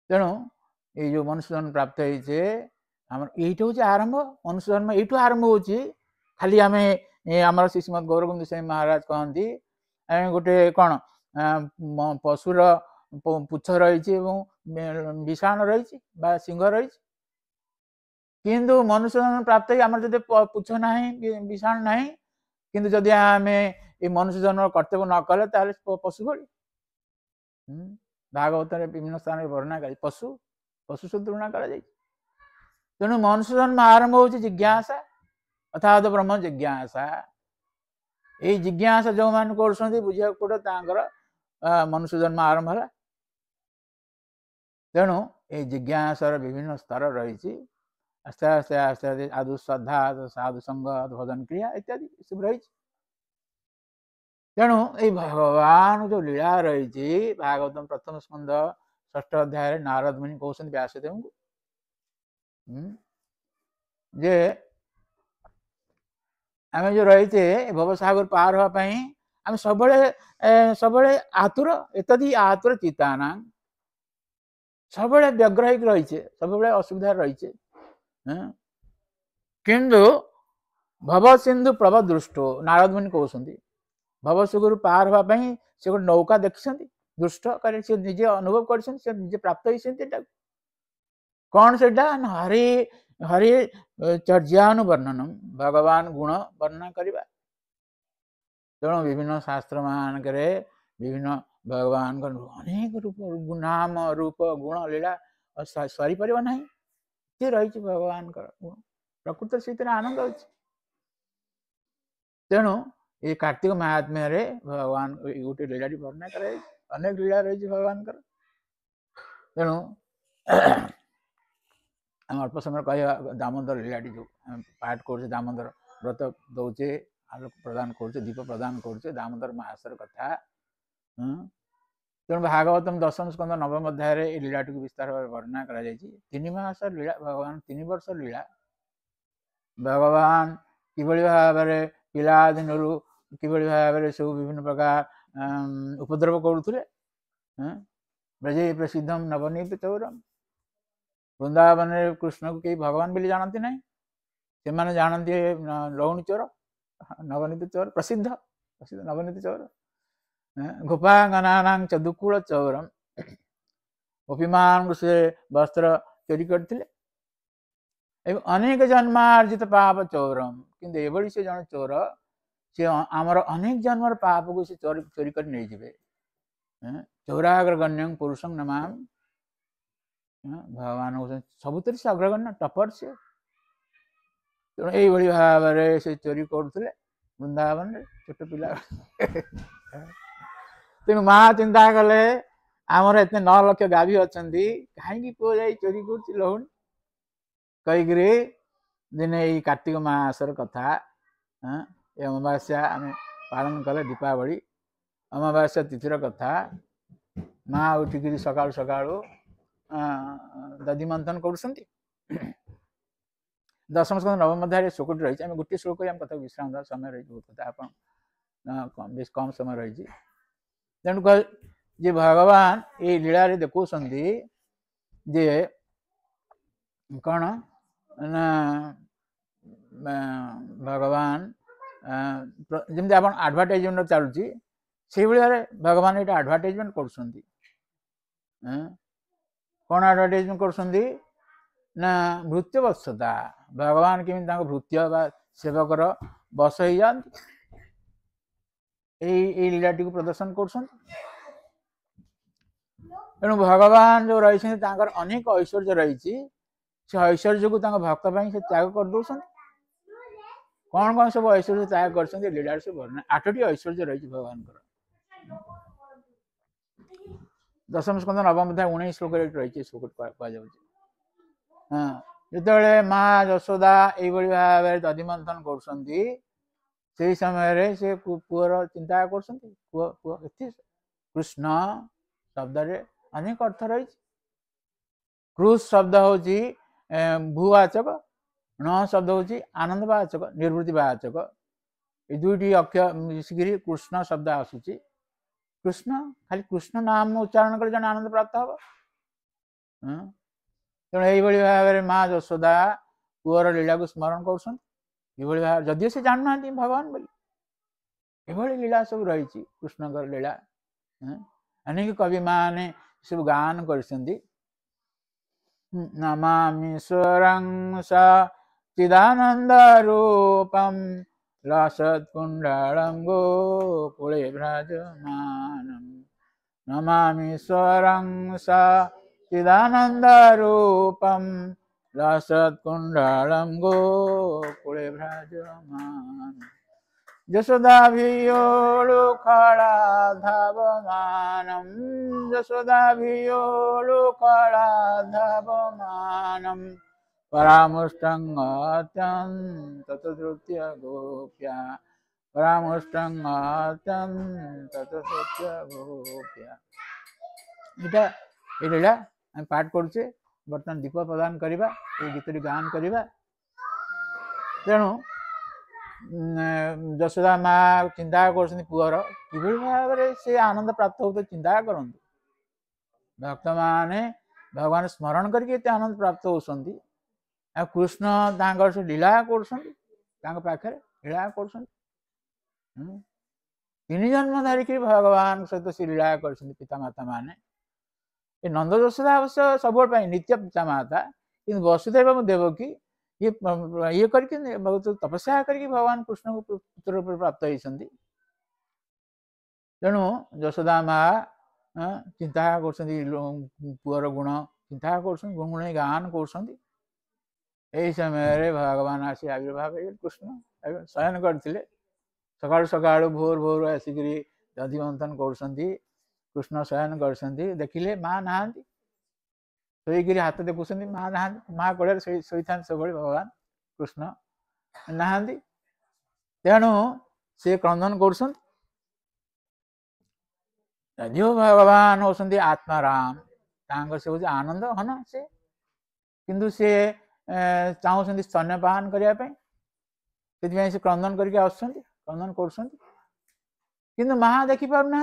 तेणु ये जो मनुष्य जन्म प्राप्त होइछे हमर एइटा होछि आरंभ मनुष्य जन्म एइठु आरंभ होछि खाली आमे हमर श्रीमद गौरगोविंद स्वामी महाराज कहंती गोटे कौन पशुर पुछ रही विषाण रही सिंह रही किंतु मनुष्य प्राप्त आम जब पुछ ना विषाण ना किंतु जदि आम ये मनुष्य जन्म कर्तव्य न कले पशु भली भागवत विभिन्न स्थान में वर्णना कर पशु पशु से तुलना कर तेणु मनुष्य जन्म आरंभ हो जिज्ञासा अर्थात ब्रह्म जिज्ञासा ये जिज्ञासा जो मान कर बुझा पड़े मनुष्य जन्म आरंभ है तेणु ये जिज्ञासार विभिन्न स्तर रही आस्ते आस्ते आस्ते आस्ते आदु श्रद्धा साधु संग भजन क्रिया इत्यादि सब रही तेणु ये भगवान जो लीला रही भागवतम प्रथम स्कंद 6 अध्याय नारद मुनि कहते व्यासदेव को जे आम जो रही भवसागर पार होगापी आम सब आतुर एतदी आतुर चिताना सब व्यग्र रही सब असुविधा रही किंतु भव सिंधु प्रभ दृष्टो नारद मुनि कहते भवसागर पार होगापी से गोटे नौका देखी दृष्ट कर निजे अनुभव कर प्राप्त होती कौन से हरि हरि चर्यानुवर्णनम भगवान गुण वर्णना करवा तेणु विभिन्न शास्त्र मानक विभिन्न भगवान अनेक रूप नाम रूप गुण लीला सरी पार ना ये रही भगवान गुण प्रकृति से आनंद अच्छे तेणु ये कार्तिक महात्म्य रे भगवान गोटे लीला वर्णना कर अनेक लीला रही भगवान तेणु आम अल्प समय कह दामोदर लीलाटी जो पाठ कर दामोदर व्रत दौचे आलोक प्रदान कर दीप प्रदान कर दामोदर महासर कथा तेणु भागवतम दशम स्कंद नवम अध्याय लीलाटी को विस्तार भाव वर्णना कर 3 मास लीला भगवान 3 वर्ष लीला भगवान किभली भाव पिला दिन किभली भाव सब विभिन्न प्रकार उपद्रव करुले ब्रजे प्रसिद्धम नवनीत चौरम वृंदावन कृष्ण को कई भगवान भी जानती ना से जानती लवणी चोर नवनीत चोर प्रसिद्ध प्रसिद्ध नवनीत चोर गोपांगना चदुकूल चौरम गोपीमान से वस्त्र चोरी करते अनेक जन्मार्जित पाप चौरम किंतु एभली से जन चोर से आमर अनेक जन्मर पाप को से चोरी कर नहीं जाए चौराग्रगण्यं पुरुषं नमामि भगवान हो सबुतिर से अग्रगण्य टपर से तेणु यही भाव से चोरी करुले वृंदावन छोट पिला तेणु माँ चिंता कले आमर एत 9 लक्ष गाभी अच्छा कहीं पुओ जा चोरी कर लहुणी कहीकि दिने ये कार्तिक मासर कथा अमावास्या आम पालन कले दीपावली अमावास्या तिथिर कथा माँ उठिकी सकाळु सकाळु दधि मंथन करुछन्ति दशम स्कंद नवम अध्याय श्लोक रही आम गोटे श्लोक आम कथा विश्राम देवा समय रही बहुत कथा आप बेस कम समय रही तेणुक जे भगवान ये लीला रे देखुछन्ति जे कौन ना भगवान जमी आप आडभर्टाइजमेंट चलुची से भाई भगवान ये आडभर्टाइजमेंट करुछन्ति कौन आडभर्टाइजमेंट करुछन्ति ना भृत्यवत्सता भगवान केमी भृत्य बा सेवकर बस हो जाती लीलाटी को प्रदर्शन करुछन्ति तेणु भगवान जो रही अनेक ऐश्वर्य रही से ऐश्वर्य को भक्त से त्याग कर दौरान कौन कौन सब ऐश्वर्य त्याग कर लीला से वर्णन 8टी ऐश्वर्य रही भगवान दशम स्कंद नवम अध्याय 19 श्लोक रही श्लोक कह जो माँ यशोदा ये भाव दधि मंथन कर समय से पुअर चिंता कर कृष्ण शब्द अनेक अर्थ रही क्रुश शब्द हूँ भूवाचक न शब्द हूँ आनंदवाचक निर्वृत्तिवाचक ये दुईटी अक्षर मिसिकी कृष्ण शब्द आसूची कृष्ण खाली कृष्ण नाम उच्चारण कर जन आनंद प्राप्त हम तेणु यही भाव में माँ यशोदा पुअर लीला को स्मरण कर भाव जदि से जानना भगवान बोली ये लीला सब रही कृष्ण लीला अनेक कवि माने सब गान कर नमामीश्वरं सच्चिदानंद रूपम लसत्कुंडलं गोकुले भ्राजमानं नमामीश्वरं सच्चिदानंद रूपम लसत्कुंडलं गोकुले भ्राजमानं यशोदाभियोलुखला धावमानं यशोदाभियोलुखला धावमानं परामुष्टं अत्यन्ततुत्य गोप्या परामुष्टं अत्यन्ततुत्य गोप्या इटा ये लीला हम पाठ करुचे बर्तमान दीप प्रदान करवा ये गीत गान करवा तेणु यशोदा माँ चिंता कर पुअर कि भाव से आनंद प्राप्त हो चिंता करूँ भक्त माने भगवान स्मरण करके आनंद प्राप्त होती कृष्ण से लीला कर लीला कर तीन जन्म धरिक भगवान सहित से लीला कर पितामाता माने ये नंद यशोदा अवश्य सब नित्य पितामाता कि वसुदेव देवकी ये करके बहुत तपस्या करके भगवान कृष्ण को पुत्र रूप प्राप्त होती तेणु यशोदा माँ चिंता कर पुअर गुण चिंता कर गुणगुण गान कर समय भगवान आसी आविर्भाव कृष्ण शयन करते सकाळु सकाळु भोर भोर आसिक दधि मंथन कर कृष्ण शयन कर देखिले माँ नहांती शोक हाथ देखुं माँ ना माँ कड़े शोई था सब भगवान कृष्ण नहांती तेणु से क्रंदन कर भगवान होती आत्माराम से हूँ आनंद हन से किंतु से चाहते स्तन्यपान करने से क्रंदन करके क्रंदन कर माँ देखी पारना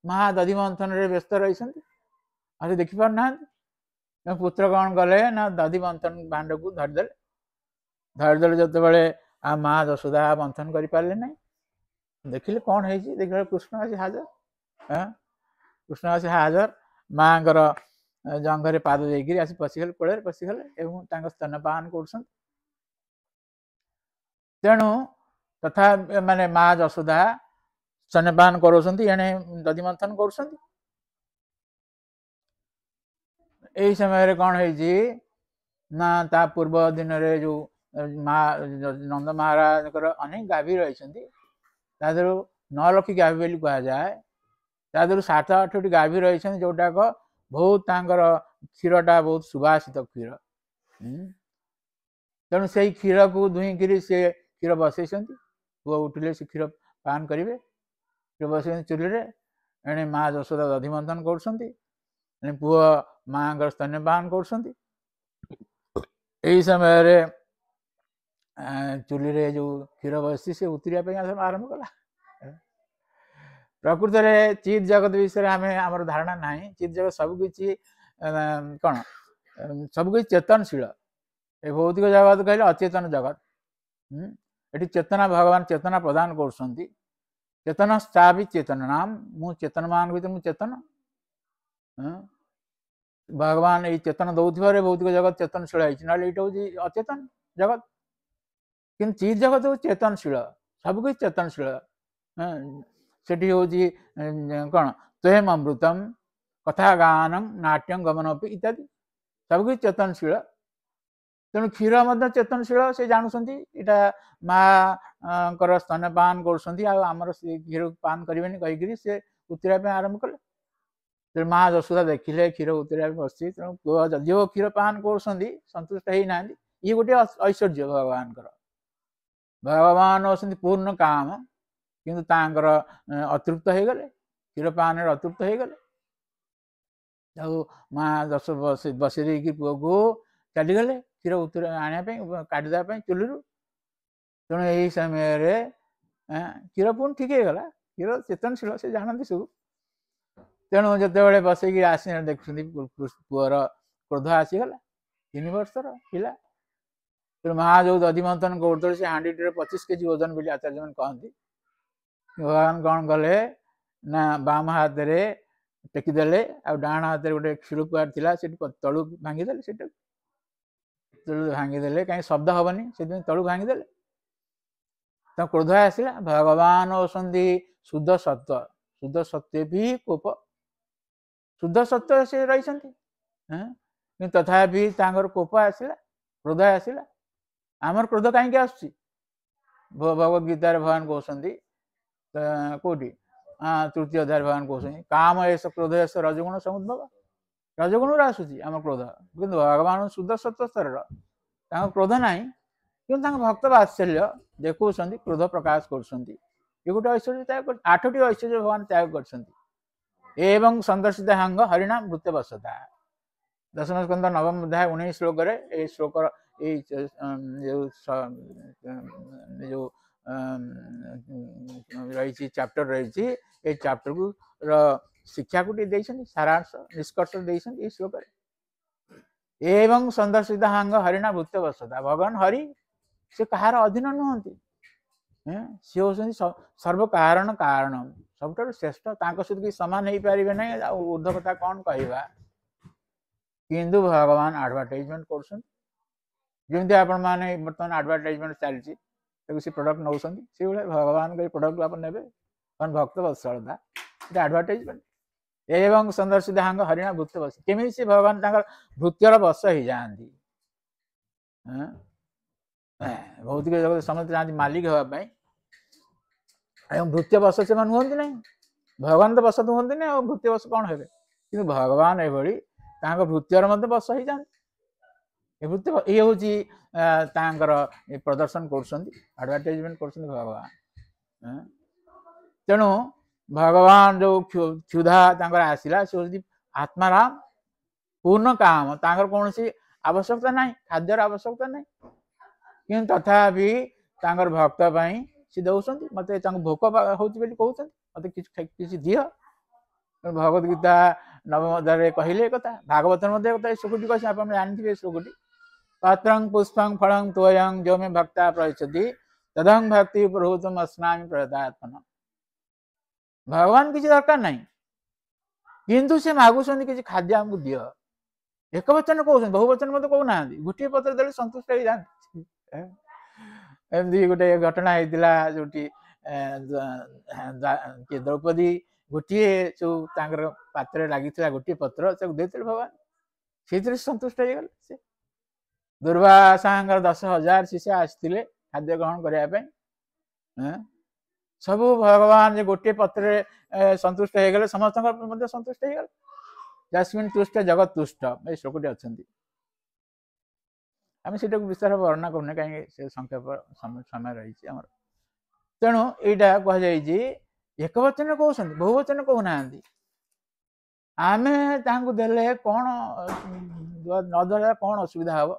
माँ दधि मंथन व्यस्त रही देखी पारना पुत्र कौन कले ना दधि मंथन भांड को धरदेले जो आ माँ यशोदा मंथन कर पारे ना देखिले कौन है देख कृष्ण आसी हाजर कृष्ण आसी हाजर माँ जंघे पाद देकर आसी पशिगले कोड़े पशिगले और स्तनपान कर तेणु तथा माने माँ यशोदा स्तनपान करोसंती एने दधि मंथन कर यही समय कौन है ना ता पूर्व दिन रे जो नंद महाराज अनेक गाभी रही 9 लक्ष गाभी बोली कह जाए तादर 7-8टी गाभी रही जोटाक बहुत क्षीरटा बहुत सुवासित क्षीर तेणु से क्षीर को दुईकरी से क्षीर बसई पुआ उठिले से क्षीर पान करेंगे क्षीर बसई चूल्हे ଏଣେ ମା ଯଶୋଦା ଦଧି ମନ୍ଥନ କରୁଛନ୍ତି, ଏଣେ ପୁଅ ମାଙ୍କର ସ୍ତନ୍ୟପାନ କରୁଛନ୍ତି। ଏହି ସମୟରେ ଚୁଲିରେ ଯୋଉ କ୍ଷୀର ବସିଛି ସେ ଉତରିବା ପାଇଁ ଆରମ୍ଭ କଲା। ପ୍ରକୃତରେ ଚିତ୍ ଜଗତ ବିଷୟରେ ଆମର ଧାରଣା ନାହିଁ। ଚିତ୍ ଜଗତ ସବୁକିଛି କ'ଣ ସବୁକିଛି ଚେତନଶୀଳ। ଏ ଭୌତିକ ଜଗତ କହିଲେ ଅଚେତନ ଜଗତ। ଏଠି ଚେତନା ଭଗବାନ ଚେତନା ପ୍ରଦାନ କରୁଛନ୍ତି। ଚେତନ ସ୍ଥାପି ଚେତନ ନାମ, ମୁଁ ଚେତନ ମାନଙ୍କ ଭିତରେ ମୁଁ ଚେତନ। ଭଗବାନ ଏଇ ଚେତନ ଦଉଥିବାରେ ଭୌତିକ ଜଗତ ଚେତନଶୀଳ ହେଇଛି, ନହେଲେ ଏଇଟା ହଉଛି ଅଚେତନ ଜଗତ। କିନ୍ତୁ ଚିତ୍ ଜଗତ ହଉଛି ଚେତନଶୀଳ, ସବୁକିଛି ଚେତନଶୀଳ। ସେଠି ହଉଛି କ'ଣ ତ୍ୱୟଂ ଅମୃତମ କଥା ଗାନଂ ନାଟ୍ୟଂ ଗମନପି ଇତ୍ୟାଦି ସବୁକିଛି ଚେତନଶୀଳ। ତେଣୁ କ୍ଷୀର ମଧ୍ୟ ଚେତନଶୀଳ, ସେ ଜାଣୁଛନ୍ତି ଏଇଟା ମାଙ୍କର ସ୍ତନ୍ୟପାନ କରୁଛନ୍ତି, ଆଉ ଆମର ସେ କ୍ଷୀର ପାନ କରିବେନି କହିକିରି ସେ ଉତରିବା ପାଇଁ ଆରମ୍ଭ କଲେ। ତେଣୁ ମା ଯଶୋଦା ଦେଖିଲେ କ୍ଷୀର ଉତରିବା ପାଇଁ ବସିଛି, ତେଣୁ ପୁଅ ଯଦିଓ କ୍ଷୀର ପାନ କରୁଛନ୍ତି ସନ୍ତୁଷ୍ଟ ହେଇନାହାନ୍ତି। ଇଏ ଗୋଟିଏ ଐଶ୍ୱର୍ଯ୍ୟ ଭଗବାନଙ୍କର। ଭଗବାନ ହେଉଛନ୍ତି ପୂର୍ଣ୍ଣ କାମ, କିନ୍ତୁ ତାଙ୍କର ଅତୃପ୍ତ ହେଇଗଲେ, କ୍ଷୀର ପାନରେ ଅତୃପ୍ତ ହେଇଗଲେ। ଆଉ ମା ବସେଇ ଦେଇକି ପୁଅକୁ ଚାଲିଗଲେ କ୍ଷୀର ଆଣିବା ପାଇଁ, କାଢିଦେବା ପାଇଁ ଚୁଲିରୁ। ତେଣୁ ଏହି ସମୟରେ କ୍ଷୀର ପୁଣି ଠିକ ହେଇଗଲା। କ୍ଷୀର ଚେତନଶୀଳ, ସେ ଜାଣନ୍ତି ସବୁ। ତେଣୁ ଯେତେବେଳେ ବସେଇକି ଆସି ଦେଖୁଛନ୍ତି ପୁଅର କ୍ରୋଧ ଆସିଗଲା, 3 ବର୍ଷର ପିଲା। ତେଣୁ ମା ଯୋଉ ଦଧି ମନ୍ଥନ କରୁଥିଲେ ସେ ହାଣ୍ଡିଟିରେ 25 କେଜି ଓଜନ ବୋଲି ଆଚାର୍ଯ୍ୟମାନେ କହନ୍ତି। ଭଗବାନ କ'ଣ କଲେ ନା ବାମ ହାତରେ ଟେକିଦେଲେ, ଆଉ ଡାହାଣ ହାତରେ ଗୋଟେ କ୍ଷୀରକୁଆ ଥିଲା ସେଠି ତଳୁ ଭାଙ୍ଗିଦେଲେ। ସେଟା ତଳୁ ଭାଙ୍ଗିଦେଲେ, କାହିଁକି ଶବ୍ଦ ହବନି ସେଥିପାଇଁ ତଳୁ ଭାଙ୍ଗିଦେଲେ। ତ କ୍ରୋଧ ଆସିଲା। ଭଗବାନ ହେଉଛନ୍ତି ଶୁଦ୍ଧ ସତ୍ୟ, ଶୁଦ୍ଧ ସତ୍ୟ ବି କୋପ, ଶୁଦ୍ଧ ସତ୍ୟ ସେ ରହିଛନ୍ତି, କିନ୍ତୁ ତଥାପି ତାଙ୍କର କୋପ ଆସିଲା, କ୍ରୋଧ ଆସିଲା। ଆମର କ୍ରୋଧ କାହିଁକି ଆସୁଛି? ଭଗବତ ଗୀତାରେ ଭଗବାନ କହୁଛନ୍ତି, କୋଉଠି ତୃତୀୟ ଅଧ୍ୟାୟରେ ଭଗବାନ କହୁଛନ୍ତି କାମ ଏସ କ୍ରୋଧ ଏସ ରଜଗୁଣ ସମୁଦ୍ଭବ। ରଜଗୁଣରୁ ଆସୁଛି ଆମ କ୍ରୋଧ, କିନ୍ତୁ ଭଗବାନ ଶୁଦ୍ଧ ସତ୍ୟ ସ୍ତରର, ତାଙ୍କ କ୍ରୋଧ ନାହିଁ, କିନ୍ତୁ ତାଙ୍କ ଭକ୍ତ ବାତ୍ସଲ୍ୟ ଦେଖାଉଛନ୍ତି, କ୍ରୋଧ ପ୍ରକାଶ କରୁଛନ୍ତି। ଏ ଗୋଟେ ଐଶ୍ୱର୍ଯ୍ୟ ତ୍ୟାଗ, 8ଟି ଐଶ୍ୱର୍ଯ୍ୟ ଭଗବାନ ତ୍ୟାଗ କରିଛନ୍ତି। ଏବଂ ସନ୍ଦର୍ଶିତ ହାଙ୍ଗ ହରିଣାମ ମୃତ୍ୟୁ ବସତା, ଦଶମ ସ୍କନ୍ଧ 9ମ ଅଧ୍ୟାୟ 19 ଶ୍ଲୋକରେ ଏଇ ଶ୍ଲୋକର ଏଇ ଯୋଉ ରହିଛି ଚାପ୍ଟର ରହିଛି, ଏଇ ଚାପ୍ଟରକୁ ଶିକ୍ଷାକୁ ଟିକେ ଦେଇଛନ୍ତି, ସାରାଂଶ ନିଷ୍କର୍ଷ ଦେଇଛନ୍ତି ଏଇ ଶ୍ଲୋକରେ। ଏବଂ ସନ୍ଦର୍ଶିତ ହାଙ୍ଗ ହରିଣା ମୃତ୍ୟୁ ବସତା, ଭଗବାନ ହରି ସେ କାହାର ଅଧୀନ ନୁହନ୍ତି, ସେ ହେଉଛନ୍ତି ସର୍ବ କାରଣ କାରଣ, ସବୁଠାରୁ ଶ୍ରେଷ୍ଠ। ତାଙ୍କ ସହିତ କିଛି ସମାନ ହେଇପାରିବେ ନାହିଁ, ଆଉ ଉର୍ଦ୍ଧ୍ୱ କଥା କ'ଣ କହିବା। କିନ୍ତୁ ଭଗବାନ ଆଡଭର୍ଟାଇଜମେଣ୍ଟ କରୁଛନ୍ତି, ଯେମିତି ଆପଣମାନେ ବର୍ତ୍ତମାନ ଆଡଭର୍ଟାଇଜମେଣ୍ଟ ଚାଲିଛି, ତାକୁ ସେ ପ୍ରଡକ୍ଟ ନେଉଛନ୍ତି, ସେଇଭଳିଆ ଭଗବାନଙ୍କ ଏଇ ପ୍ରଡକ୍ଟ ଆପଣ ନେବେ। କାରଣ ଭକ୍ତ ବତ୍ସଳତା এটা ଆଡଭର୍ଟାଇଜମେଣ୍ଟ। ଏବଂ ସନ୍ଦର୍ଶିତ ହାଙ୍ଗ ହରିଣା ଭୃତ୍ୟ ବସ, କେମିତି ସେ ଭଗବାନ ତାଙ୍କର ଭୃତ୍ୟର ବଶ ହେଇଯାଆନ୍ତି। ଭୌତିକ ଜଗତ ସମସ୍ତେ ଯାଆନ୍ତି ମାଲିକ ହେବା ପାଇଁ, ଏବଂ ଭୃତ୍ୟ ବଶ ସେମାନେ ହୁଅନ୍ତି ନାହିଁ। ଭଗବାନ ତ ବଶ ହୁଅନ୍ତି ନାହିଁ, ଆଉ ଭୃତ୍ୟ ବଶ କ'ଣ ହେବେ? କିନ୍ତୁ ଭଗବାନ ଏଭଳି ତାଙ୍କ ଭୃତ୍ୟର ମଧ୍ୟ ବଶ ହେଇଯାଆନ୍ତି। ଏ ଭୃତ୍ୟ ଇଏ ହେଉଛି ତାଙ୍କର ପ୍ରଦର୍ଶନ କରୁଛନ୍ତି, ଆଡଭର୍ଟାଇଜମେଣ୍ଟ କରୁଛନ୍ତି ଭଗବାନ। ତେଣୁ ଭଗବାନ ଯୋଉ କ୍ଷୁଧା ତାଙ୍କର ଆସିଲା, ସେ ହେଉଛି ଆତ୍ମାରାମ ପୂର୍ଣ୍ଣ କାମ, ତାଙ୍କର କୌଣସି ଆବଶ୍ୟକତା ନାହିଁ, ଖାଦ୍ୟର ଆବଶ୍ୟକତା ନାହିଁ, କିନ୍ତୁ ତଥାପି ତାଙ୍କର ଭକ୍ତ ପାଇଁ ସେ ଦେଉଛନ୍ତି। ମତେ ତାଙ୍କୁ ଭୋକ ହଉଛି ବୋଲି କହୁଛନ୍ତି, ମତେ କିଛି ଦିଅ। ଭଗବତ ଗୀତା 9ମ ଅଧ୍ୟାୟରେ କହିଲେ ଏ କଥା, ଭାଗବତ ମଧ୍ୟ କଥା ଏ ଶ୍ଲୋକଟି କହିଛି, ଆପଣ ଜାଣିଥିବେ ଏ ଶ୍ଲୋକଟି। ପାତ୍ରଂ ପୁଷ୍ପଂ ଫଳଂ ତୋୟଂ ଯୋ ମେ ଭକ୍ତା ପ୍ରୟଚ୍ଛତି ତଦଂ ଭକ୍ତି ପ୍ରଭୂତମ ଅସ୍ନାମି ପ୍ରୟତାତ୍ମନ। ଭଗବାନ କିଛି ଦରକାର ନାହିଁ, କିନ୍ତୁ ସେ ମାଗୁଛନ୍ତି କିଛି ଖାଦ୍ୟ ଆମକୁ ଦିଅ। ଏକ ବଚନ କହୁଛନ୍ତି, ବହୁ ବଚନ ମଧ୍ୟ କହୁନାହାନ୍ତି, ଗୋଟିଏ ପତ୍ର ଦେଲେ ସନ୍ତୁଷ୍ଟ ହେଇଯାଆନ୍ତି। ଏମିତି ଗୋଟେ ଘଟଣା ହେଇଥିଲା, ଯୋଉଠି ଦ୍ରୌପଦୀ ଗୋଟିଏ ଯୋଉ ତାଙ୍କର ପାତ୍ରରେ ଲାଗିଥିଲା ଗୋଟିଏ ପତ୍ର, ତାକୁ ଦେଇଥିଲେ ଭଗବାନ, ସେଇଥିରେ ସନ୍ତୁଷ୍ଟ ହେଇଗଲେ। ସେ ଦୁର୍ବାସାଙ୍କର 10,000 ଶିଷ୍ୟ ଆସିଥିଲେ ଖାଦ୍ୟ ଗ୍ରହଣ କରିବା ପାଇଁ, ସବୁ ଭଗବାନ ଯେ ଗୋଟିଏ ପତ୍ରରେ ସନ୍ତୁଷ୍ଟ ହେଇଗଲେ, ସମସ୍ତଙ୍କ ମଧ୍ୟ ସନ୍ତୁଷ୍ଟ ହେଇଗଲେ। ଯସ୍ମିନ୍ ତୁଷ୍ଟ ଜଗତ ତୁଷ୍ଟ, ଏଇ ଶ୍ଲୋକଟି ଅଛନ୍ତି। ଆମେ ସେଟାକୁ ବିସ୍ତାର ବର୍ଣ୍ଣନା କରୁନେ, କାହିଁକି ସେ ସଂକ୍ଷେପ ସମୟ ରହିଛି ଆମର। ତେଣୁ ଏଇଟା କୁହାଯାଇଛି एक वचन कहउछन्ति बहुवचन कहउनाहन्ति आमे तांको देले कोन न देले कोन असुविधा हबो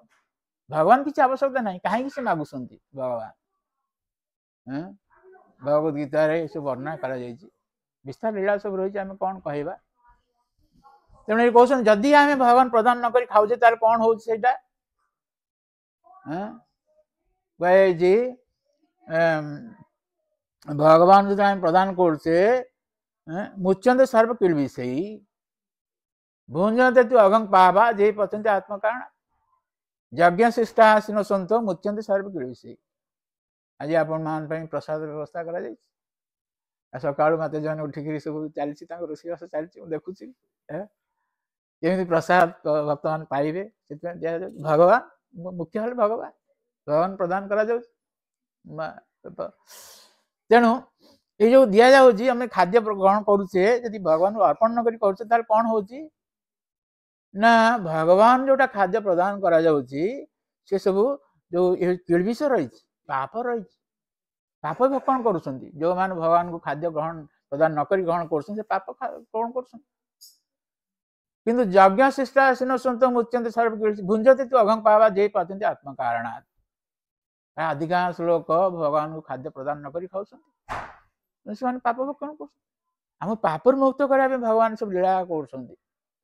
भगवान किछि आवश्यकता नाही काहे कि से मागुछन्ति भगवान हैं भगवत गीता रे सब वर्णना करा जायछि विस्तार लीला सब रहिछि आमे कोन कहैबा तेणु कहउछन् जदि आमे भगवान प्रदान न करी खाउछे तार कोन होउछ सेटा हैं कहे जी भगवान जो आमे प्रदान करछे मुच्यन्ते सर्व किल विषयी भुंजते तु अगं पावा जे पचन्ते आत्मकारण यज्ञ शिष्टा सिनो संतो मुच्यन्ते सर्व किल विषयी आज आपण मान पई प्रसाद व्यवस्था करा जाय सकाळु माते जन उठिकरी सब चलछि तांको रोषिवास चलछि देखुछि केମିତି प्रसाद भक्त मान पाइबे सेते दिया भगवान मुख्य हल भगवान भगवान प्रदान करा जाउ तेणु ये जो दिया जाउछि हमें खाद्य ग्रहण करूछे यदि भगवान को अर्पण न करी करूछे तार कोन होउछि ना भगवान जोटा खाद्य प्रदान करा जाउछि से सब जो किलबिष रही पाप रही पाप भी कौन करुछन्ति जो मान भगवान को खाद्य ग्रहण प्रदान न करी ग्रहण करुछन् से पाप कौन करुछन् किंतु यज्ञ शिष्टा सिनो संतो मुच्यन्ते सर्व किल भुंजते तु अघं पावा जे पचन्ते आत्म कारणात् अधिकांश लोक भगवान को खाद्य प्रदान न करी खाउछन्ति से पाप कौन कर हम पाप मुक्त करबे भगवान सब लीला करछन्ति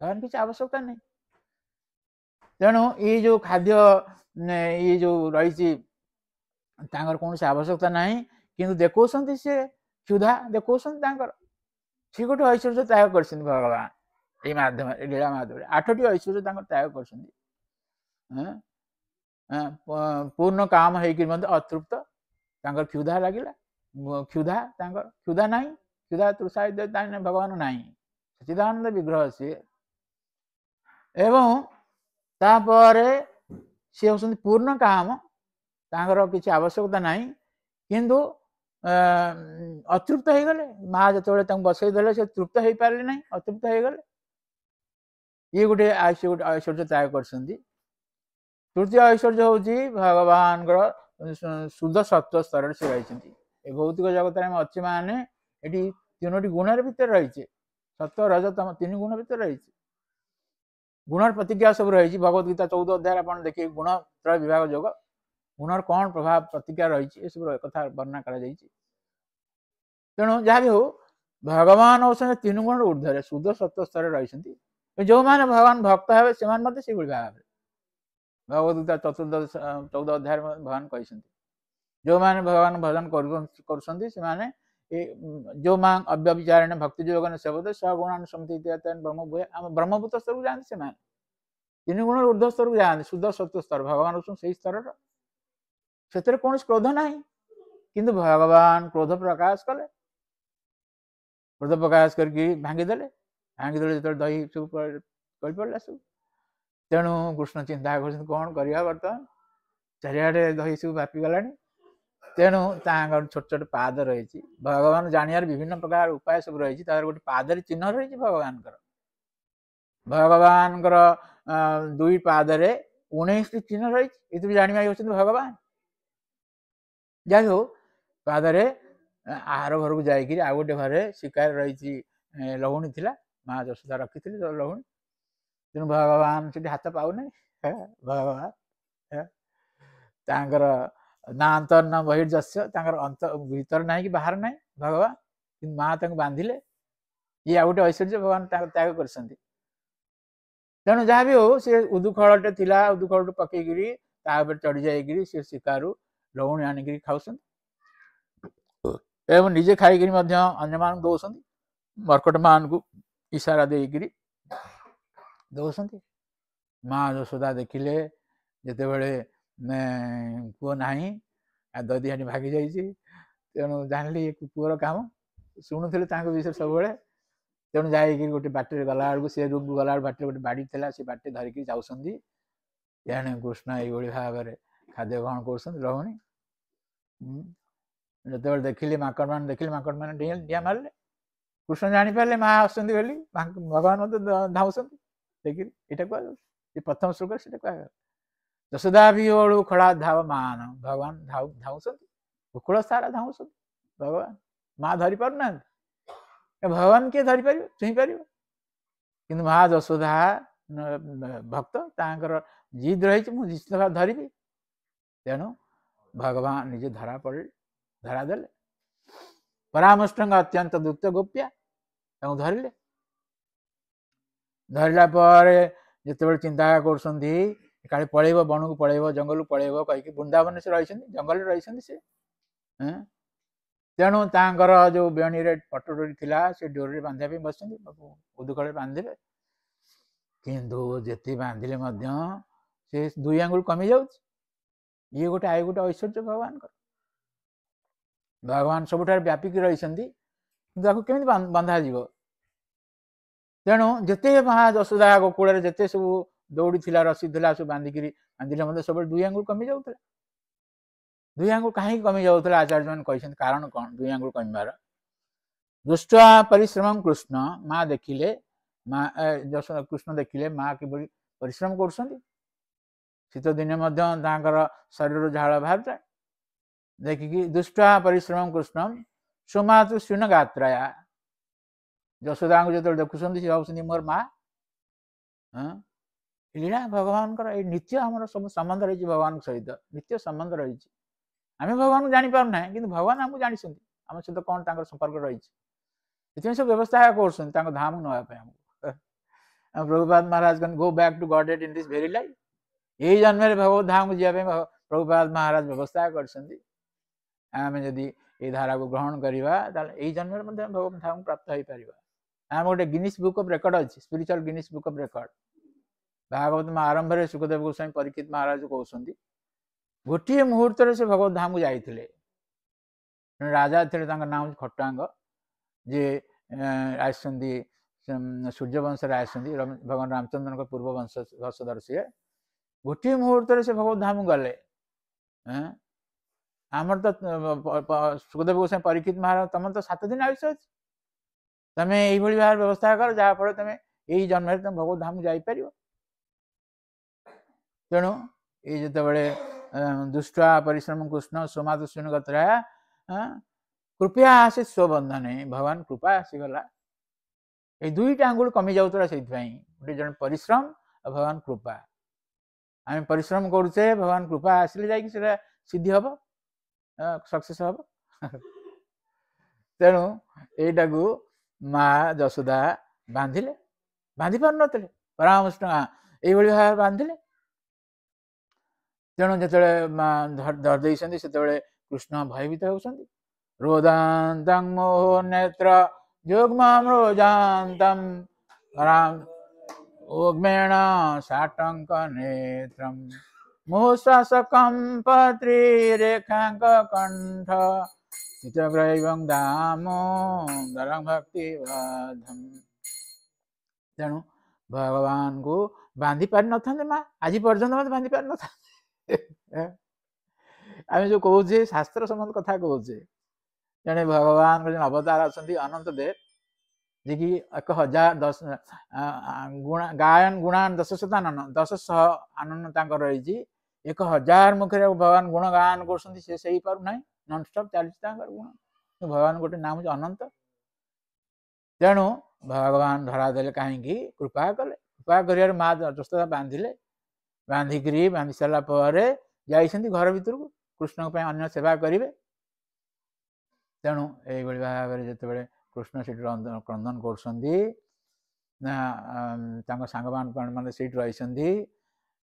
भगवान किछि आवश्यकता नहीं तेणु ये जो खाद्य ये जो रही तांकर कौन आवश्यकता नहीं किंतु देखौछन्ति से क्षुधा देखौछन्ति तांकर से गोटे ऐश्वर्य त्याग करछन्ति भगवान ये माध्यम लीला माध्यम 8टी ऐश्वर्य तांकर त्याग करछन्ति पूर्ण काम है कि मतलब अतृप्त तांकर क्षुधा लागिला क्षुधा तांकर क्षुधा नहीं क्षुधा तृषा भगवान नहीं सच्चिदानंद विग्रह से एवं तापरे से होसन्ति पूर्ण काम तांकर किछि आवश्यकता नहीं किंतु अतृप्त हो गले माँ जो बसई देले से तृप्त हो पारे नहीं अतृप्त हो गले ये गोटे ऐश्वर्य त्याग करछन्ति तृतीय ऐश्वर्य होउछि भगवान शुद्ध सत्व स्तर से रही भौतिक जगत में अच्छे माने एटी तीनोटी गुणर भीतर रही सत्व रज तम 3 गुण भीतर रही गुणर प्रतिज्ञा सब रही भगवत गीता 14 अध्याय आप देखिए गुण त्रय विभाग योग गुणर कौन प्रभाव प्रतिज्ञा रही सब कथा वर्णना करा जायछि तेणु जहाँ भी हो भगवान होउछन्ति 3 गुण ऊर्ध्व शुद्ध सत्व स्तर रही जो माने भगवान भक्त हेबे से मान मते से भाव भगवत गीता 14 अध्याय भगवान कहते जो माने भगवान भजन करुछन्ति से माने जो मां अव्यभिचारेण भक्ति योगन सेवते सगुणान समिति ब्रह्मभूय आम ब्रह्मभूत स्तर को जानते से 3 गुण ऊर्ध्व स्तर को जानते शुद्ध सत्व स्तर भगवान होउछन सेही स्तर से कौन क्रोध नहीं किंतु भगवान क्रोध प्रकाश कले क्रोध प्रकाश करके भांगीदेले जो दही सब कल पड़ा सब तेणु कृष्ण चिंता कर कौन करवा बर्तमान चारिआडे दही सब व्यापी गलानी तेणु छोट छोट पाद रही भगवान जानियार विभिन्न प्रकार उपाय सब रही गोटे पादर चिन्ह रही भगवान 2 पादरे 19 चिन्ह रही ये जाना होती भगवान जा हो पादरे आहार घर को जाकि आ गोटे घरे शिकार रही लहुणी थिला माँ यशोदा रखी थी लहुणी तेणु भगवान से हाथ पाऊना भगवान तांकर ना अंतर न बहिर्जस्य अंत भीतर ना कि बाहर ना भगवान कि माँ बांधिले ये आ गोटे ऐश्वर्य भगवान त्याग कर तेणु जहाँ भी हो सी उदुखलटे थिला उदुखल पकईकि चढ़ी जाइए सी शिकारु लहुणी आनिक खाऊँ एवं निजे खाई अन्य मान दौरान मर्कट मान को इशारा देकर दौरान माँ यशोदा देखिले जिते बड़े पुओ ना दधी हाणी भागी जाइए तेणु जानली पुअर काम शुणुले विषय सब तेणु जा गोटे बाटे गला बेलू सी रूम गला बाटे गोटे बाड़ी थी से बाटे धरिकी जाऊँगी तेणु कृष्ण ये भाव में खाद्य ग्रहण कर लहुणी जो देखिले माकड़ मान देखिले माकड़ मान डिया मारे कृष्ण जापारे माँ आसुँच भगवान मत धाऊँ देखिए यहाँ कह प्रथम श्लोक से कह यशोदा भी ओळू खड़ा धाव मान भगवान धाऊँ कुकुड़ सारा धाऊँ भगवान माँ धरी पार ना भगवान किए धरी पार छुई पार कि महा यशोदा भक्त तांकर जिद रही मुझे निश्चित भाव धरबी तेणु भगवान निजे धरा पड़े धरा देले परामृष्टंग अत्यंत दुक्त गोप्या धरले धरला जिते चिंता कर पलैब बन को पलैब जंगल को पलैब कहीकि वृंदावन से रही जंगल रही से तेणु तांकर जो बेणी रे पटडोरी थिला से डोरी बांधा बस उदुकल बांधे किंतु जेति बांधिले से दुई आंगुल कमी जाऊँ ये गोटे आई गोटे ऐश्वर्य भगवान भगवान सबुठार व्यापिक रही केमी बंधा जीव तेणु जिते महा यशोदा गोकुल जिते सब दौड़ी थिला रसी थिला सब बांधिले सब दुई आंगुल कमी जाऊला दुई आंगुल कहीं कमी जाऊला आचार्य मैंने कहते कारण कौन दुई आंगुल कमिबार दुष्टा परिश्रम कृष्ण माँ देखिले माँ कृष्ण देखिले माँ किभली परिश्रम कर शीत दिने शरीर झाड़ बाहर जाए देखिकी दुष्टा परिश्रम कृष्ण सोमातु शुन गात्राया यशोदा को जो देखुं सी भाई मोर माँ लीला भगवान नित्य आम सब संबंध रही भगवान सहित नित्य संबंध रही आम भगवान को जानी पारना कि भगवान आमको जानी आम सहित कौन संपर्क रही सब व्यवस्था कर धाम नापी आमको Prabhupada Maharaj can go back to God in this very life यही जन्म में भगवत धाम को जावाई प्रभुपाद महाराज व्यवस्था करमें जदि ये धारा को ग्रहण करवा यही जन्म में भगवत धाम प्राप्त हो पार आम गोटे गिनीज बुक ऑफ रिकॉर्ड अच्छी spiritual Guinness book of record Bhagavat में आरंभ में सुखदेव गोस्वामी परीक्षित महाराज कहते गोटे मुहूर्त से भगवत धाम को जाते राजा थे नाम खट्टांग जे आसती सूर्यवंश भगवान रामचंद्र पूर्व वंशधर सी गोटे मुहूर्त से भगवत धाम गले आमर तो सुखदेव गोस्वामी परीक्षित महाराज तुम तो 7 दिन आयुष अच्छी तमें यही भाव व्यवस्था कर जहाँफल तुम यही जन्म तुम भगवत धाम जापर तेणु ये जो दुष्टा परिश्रम कृष्ण सोमादुष्ण गतराया कृपया आसी स्वबंधने भगवान कृपा आसीगला ये दुईटा आंगुल कमी जाऊला से गोटे जन परिश्रम और भगवान कृपा आम परिश्रम करुचे भगवान कृपा आसिले जा सिद्धि हम सक्सेस हम तेणु यहीटा को माँ यशोदा बांधिले बांधि पार नी परामृष्ट यही भाव बांधिले तेणु जो धरदे से कृष्ण भयभीत होती रोदात मोह नेत्र युग्मरोजातम उग्मेण साटंक नेत्रम मोहश्वासकं पत्रीरेखांक कंठ चित्रग्रैवं दामोदरं भक्तिवाधम तेणु भगवान को बांधि पार न माँ आज पर्यंत मत बांधि पार न आम जो कहे शास्त्र सम्बन्ध कथा कहे जड़े भगवान जो अवतार अच्छा अनंत देव जे कि 1010 गायन गुणान 10 आनंद रही 1000 मुखर भगवान गुण गायन कर पार ना नन स्टॉप चलती गुण भगवान गोटे नाम अनंत तेणु भगवान धरा देले कहीं कृपा कले कृपा कर माँ यशोदा बांधिले बांधि सारा जाइछन्ति घर भीतर को कृष्ण अन्य सेवा करेंगे तेणु यही भाव में जिते कृष्ण से क्रंदन कर सांग मैंने सीट रही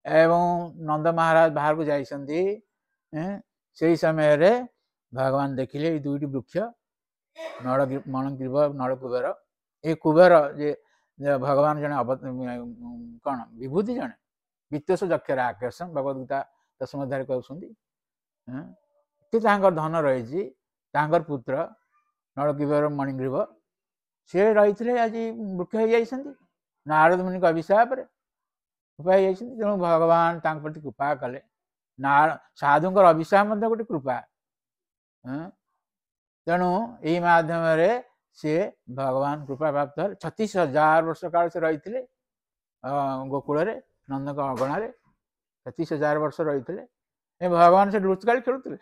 एवं नंद महाराज बाहर को जाइछन्ति से समय रे भगवान देखिले दुईटी वृक्ष मणग्रीव नलकुबेर ये कुबेर जे भगवान जड़े कौन विभूति जड़े वित्तस जक्षर आकर्षण भगवद्गीता 10 अध्याय कहते धन रही पुत्र नलकुबेर मणिग्रीव सी रही आज वृक्ष हो जाती नारद मुनि अभिशाप कृपा हो जाती तेणु भगवान प्रति कृपा कले साधुंकर अभिशाप गोटे कृपा तेणु यही मध्यम सी भगवान कृपा प्राप्त 36,000 वर्ष काल से रही गोकुल नंद अगणार 36,000 वर्ष रही भगवान से लुचकाली खेलुले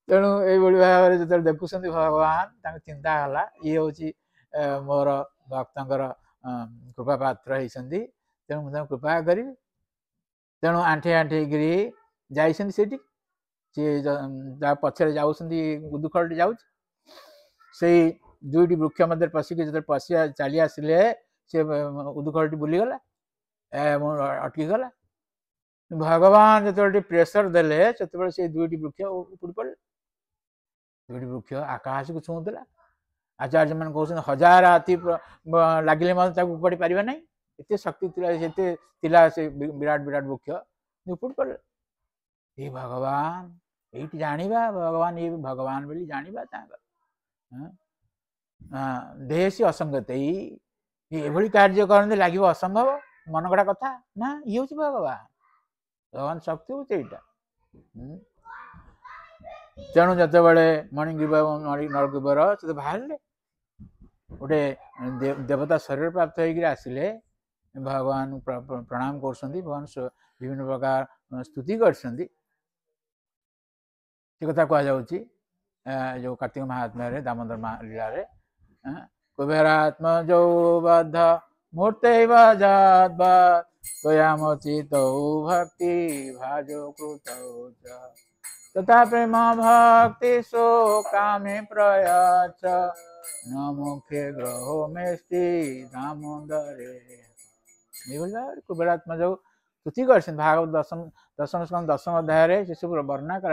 तेणु यही भाव में जो देखुं भगवान चिंता है ये हूँ मोर भक्तर कृपा पात्र होती तेणु मुझे कृपा करी तेणु आंठे आंठेकरी जाइछन्ति सेठी सी पछरे जाउछन्ति उदुखलटी जाउछ से दुईटी वृक्ष मध्य पशिक जो पशि चली आसिले से उदुखलटी बुलीगला अटकी गला भगवान जो प्रेसर देले से दुईटी वृक्ष उपड़ी पड़े दुईटी वृक्ष आकाश को छुँला आचार्य मान कहते हजार हाथी लगिले उपड़ी पार ना एत शक्ति से विराट विराट वृक्ष उपड़ी पड़े ये भगवान ये जाना भगवान ये भगवान बोली जाना देह से असंगत ये कार्य करते लगे असंभव मन गड़ा कथा ना ये हूँ भगवान भगवान शक्ति हूँ यहाँ तेणु जो मणिग्रीव नलग्रीवर से बाहर गोटे देवता शरीर प्राप्त होकर आसिले भगवान प्रणाम कर भगवान विभिन्न प्रकार स्तुति कर कथा कहुच्छी जो कार्तिक महात्म्य दामोदर लीला कुबेरात्म जो बद्ध मूर्त त्वयामोचित भक्ति भाजो कृत तथा प्रेम भक्ति सो कामे प्रयाच न मुखे ग्रहो मेस्ति दामोदरे कुबेरात्मा जो स्तुति कर भागवत दशम स्कंद दशम अध्याय से सब वर्णना कर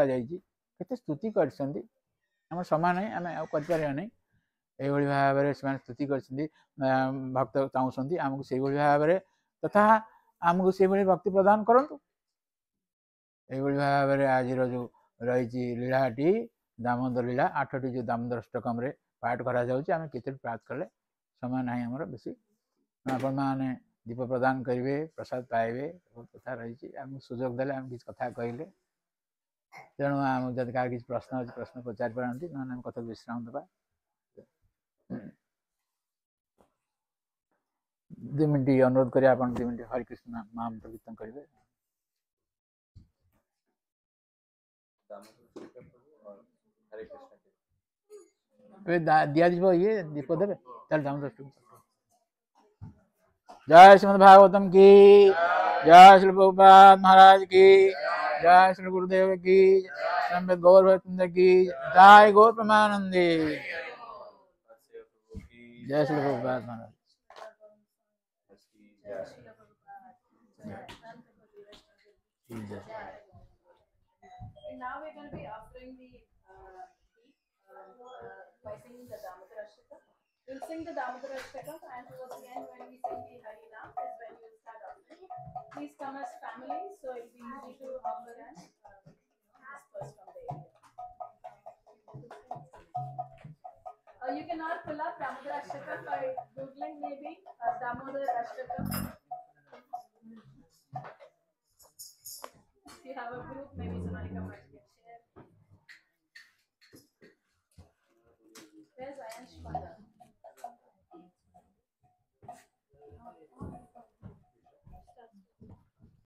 स्तुति कर समय नहीं आम कर भाव में स्तुति कर भक्त चाहते आमको से भाव में तथा आमको से भक्ति प्रदान करूँ ये भाव में आज जो रही लीलाटी दामोदर लीला 8टी जो दामोदर अष्टकम पाठ करें केत पाठ कले समय ना आमर बेस आपण मैंने दीप प्रदान करेंगे प्रसाद पाइबे बहुत कथा रही आम सुजोग देले आम किसी कथा कहले तेणु आम जब क्या किसी प्रश्न अच्छे प्रश्न पचारि पारती ना कथा विश्राम देवा 2 मिनट अनुरोध करें आप 2 मिनट हरे कृष्ण महामंत्र कीर्तन करेंगे दिया ये दीप देवे चल दामोदर जय श्रीमद् भागवतम की जय श्री प्रभुपाद महाराज की जय श्री गुरुदेव की श्रीमद् गौर भक्त की जय गौर प्रमानंदी जय श्री प्रभुपाद महाराज Now we're going to be offering the by singing the Damodar Ashtaka. We'll sing the Damodar Ashtaka, and towards the end, when we sing the Hari Naam, is when we'll start offering. Please come as family, so it'll be easy to offer and disperse from the area. You can all pull up Damodar Ashtaka by googling maybe Damodar Ashtaka. If you have a group, maybe Sonanika might.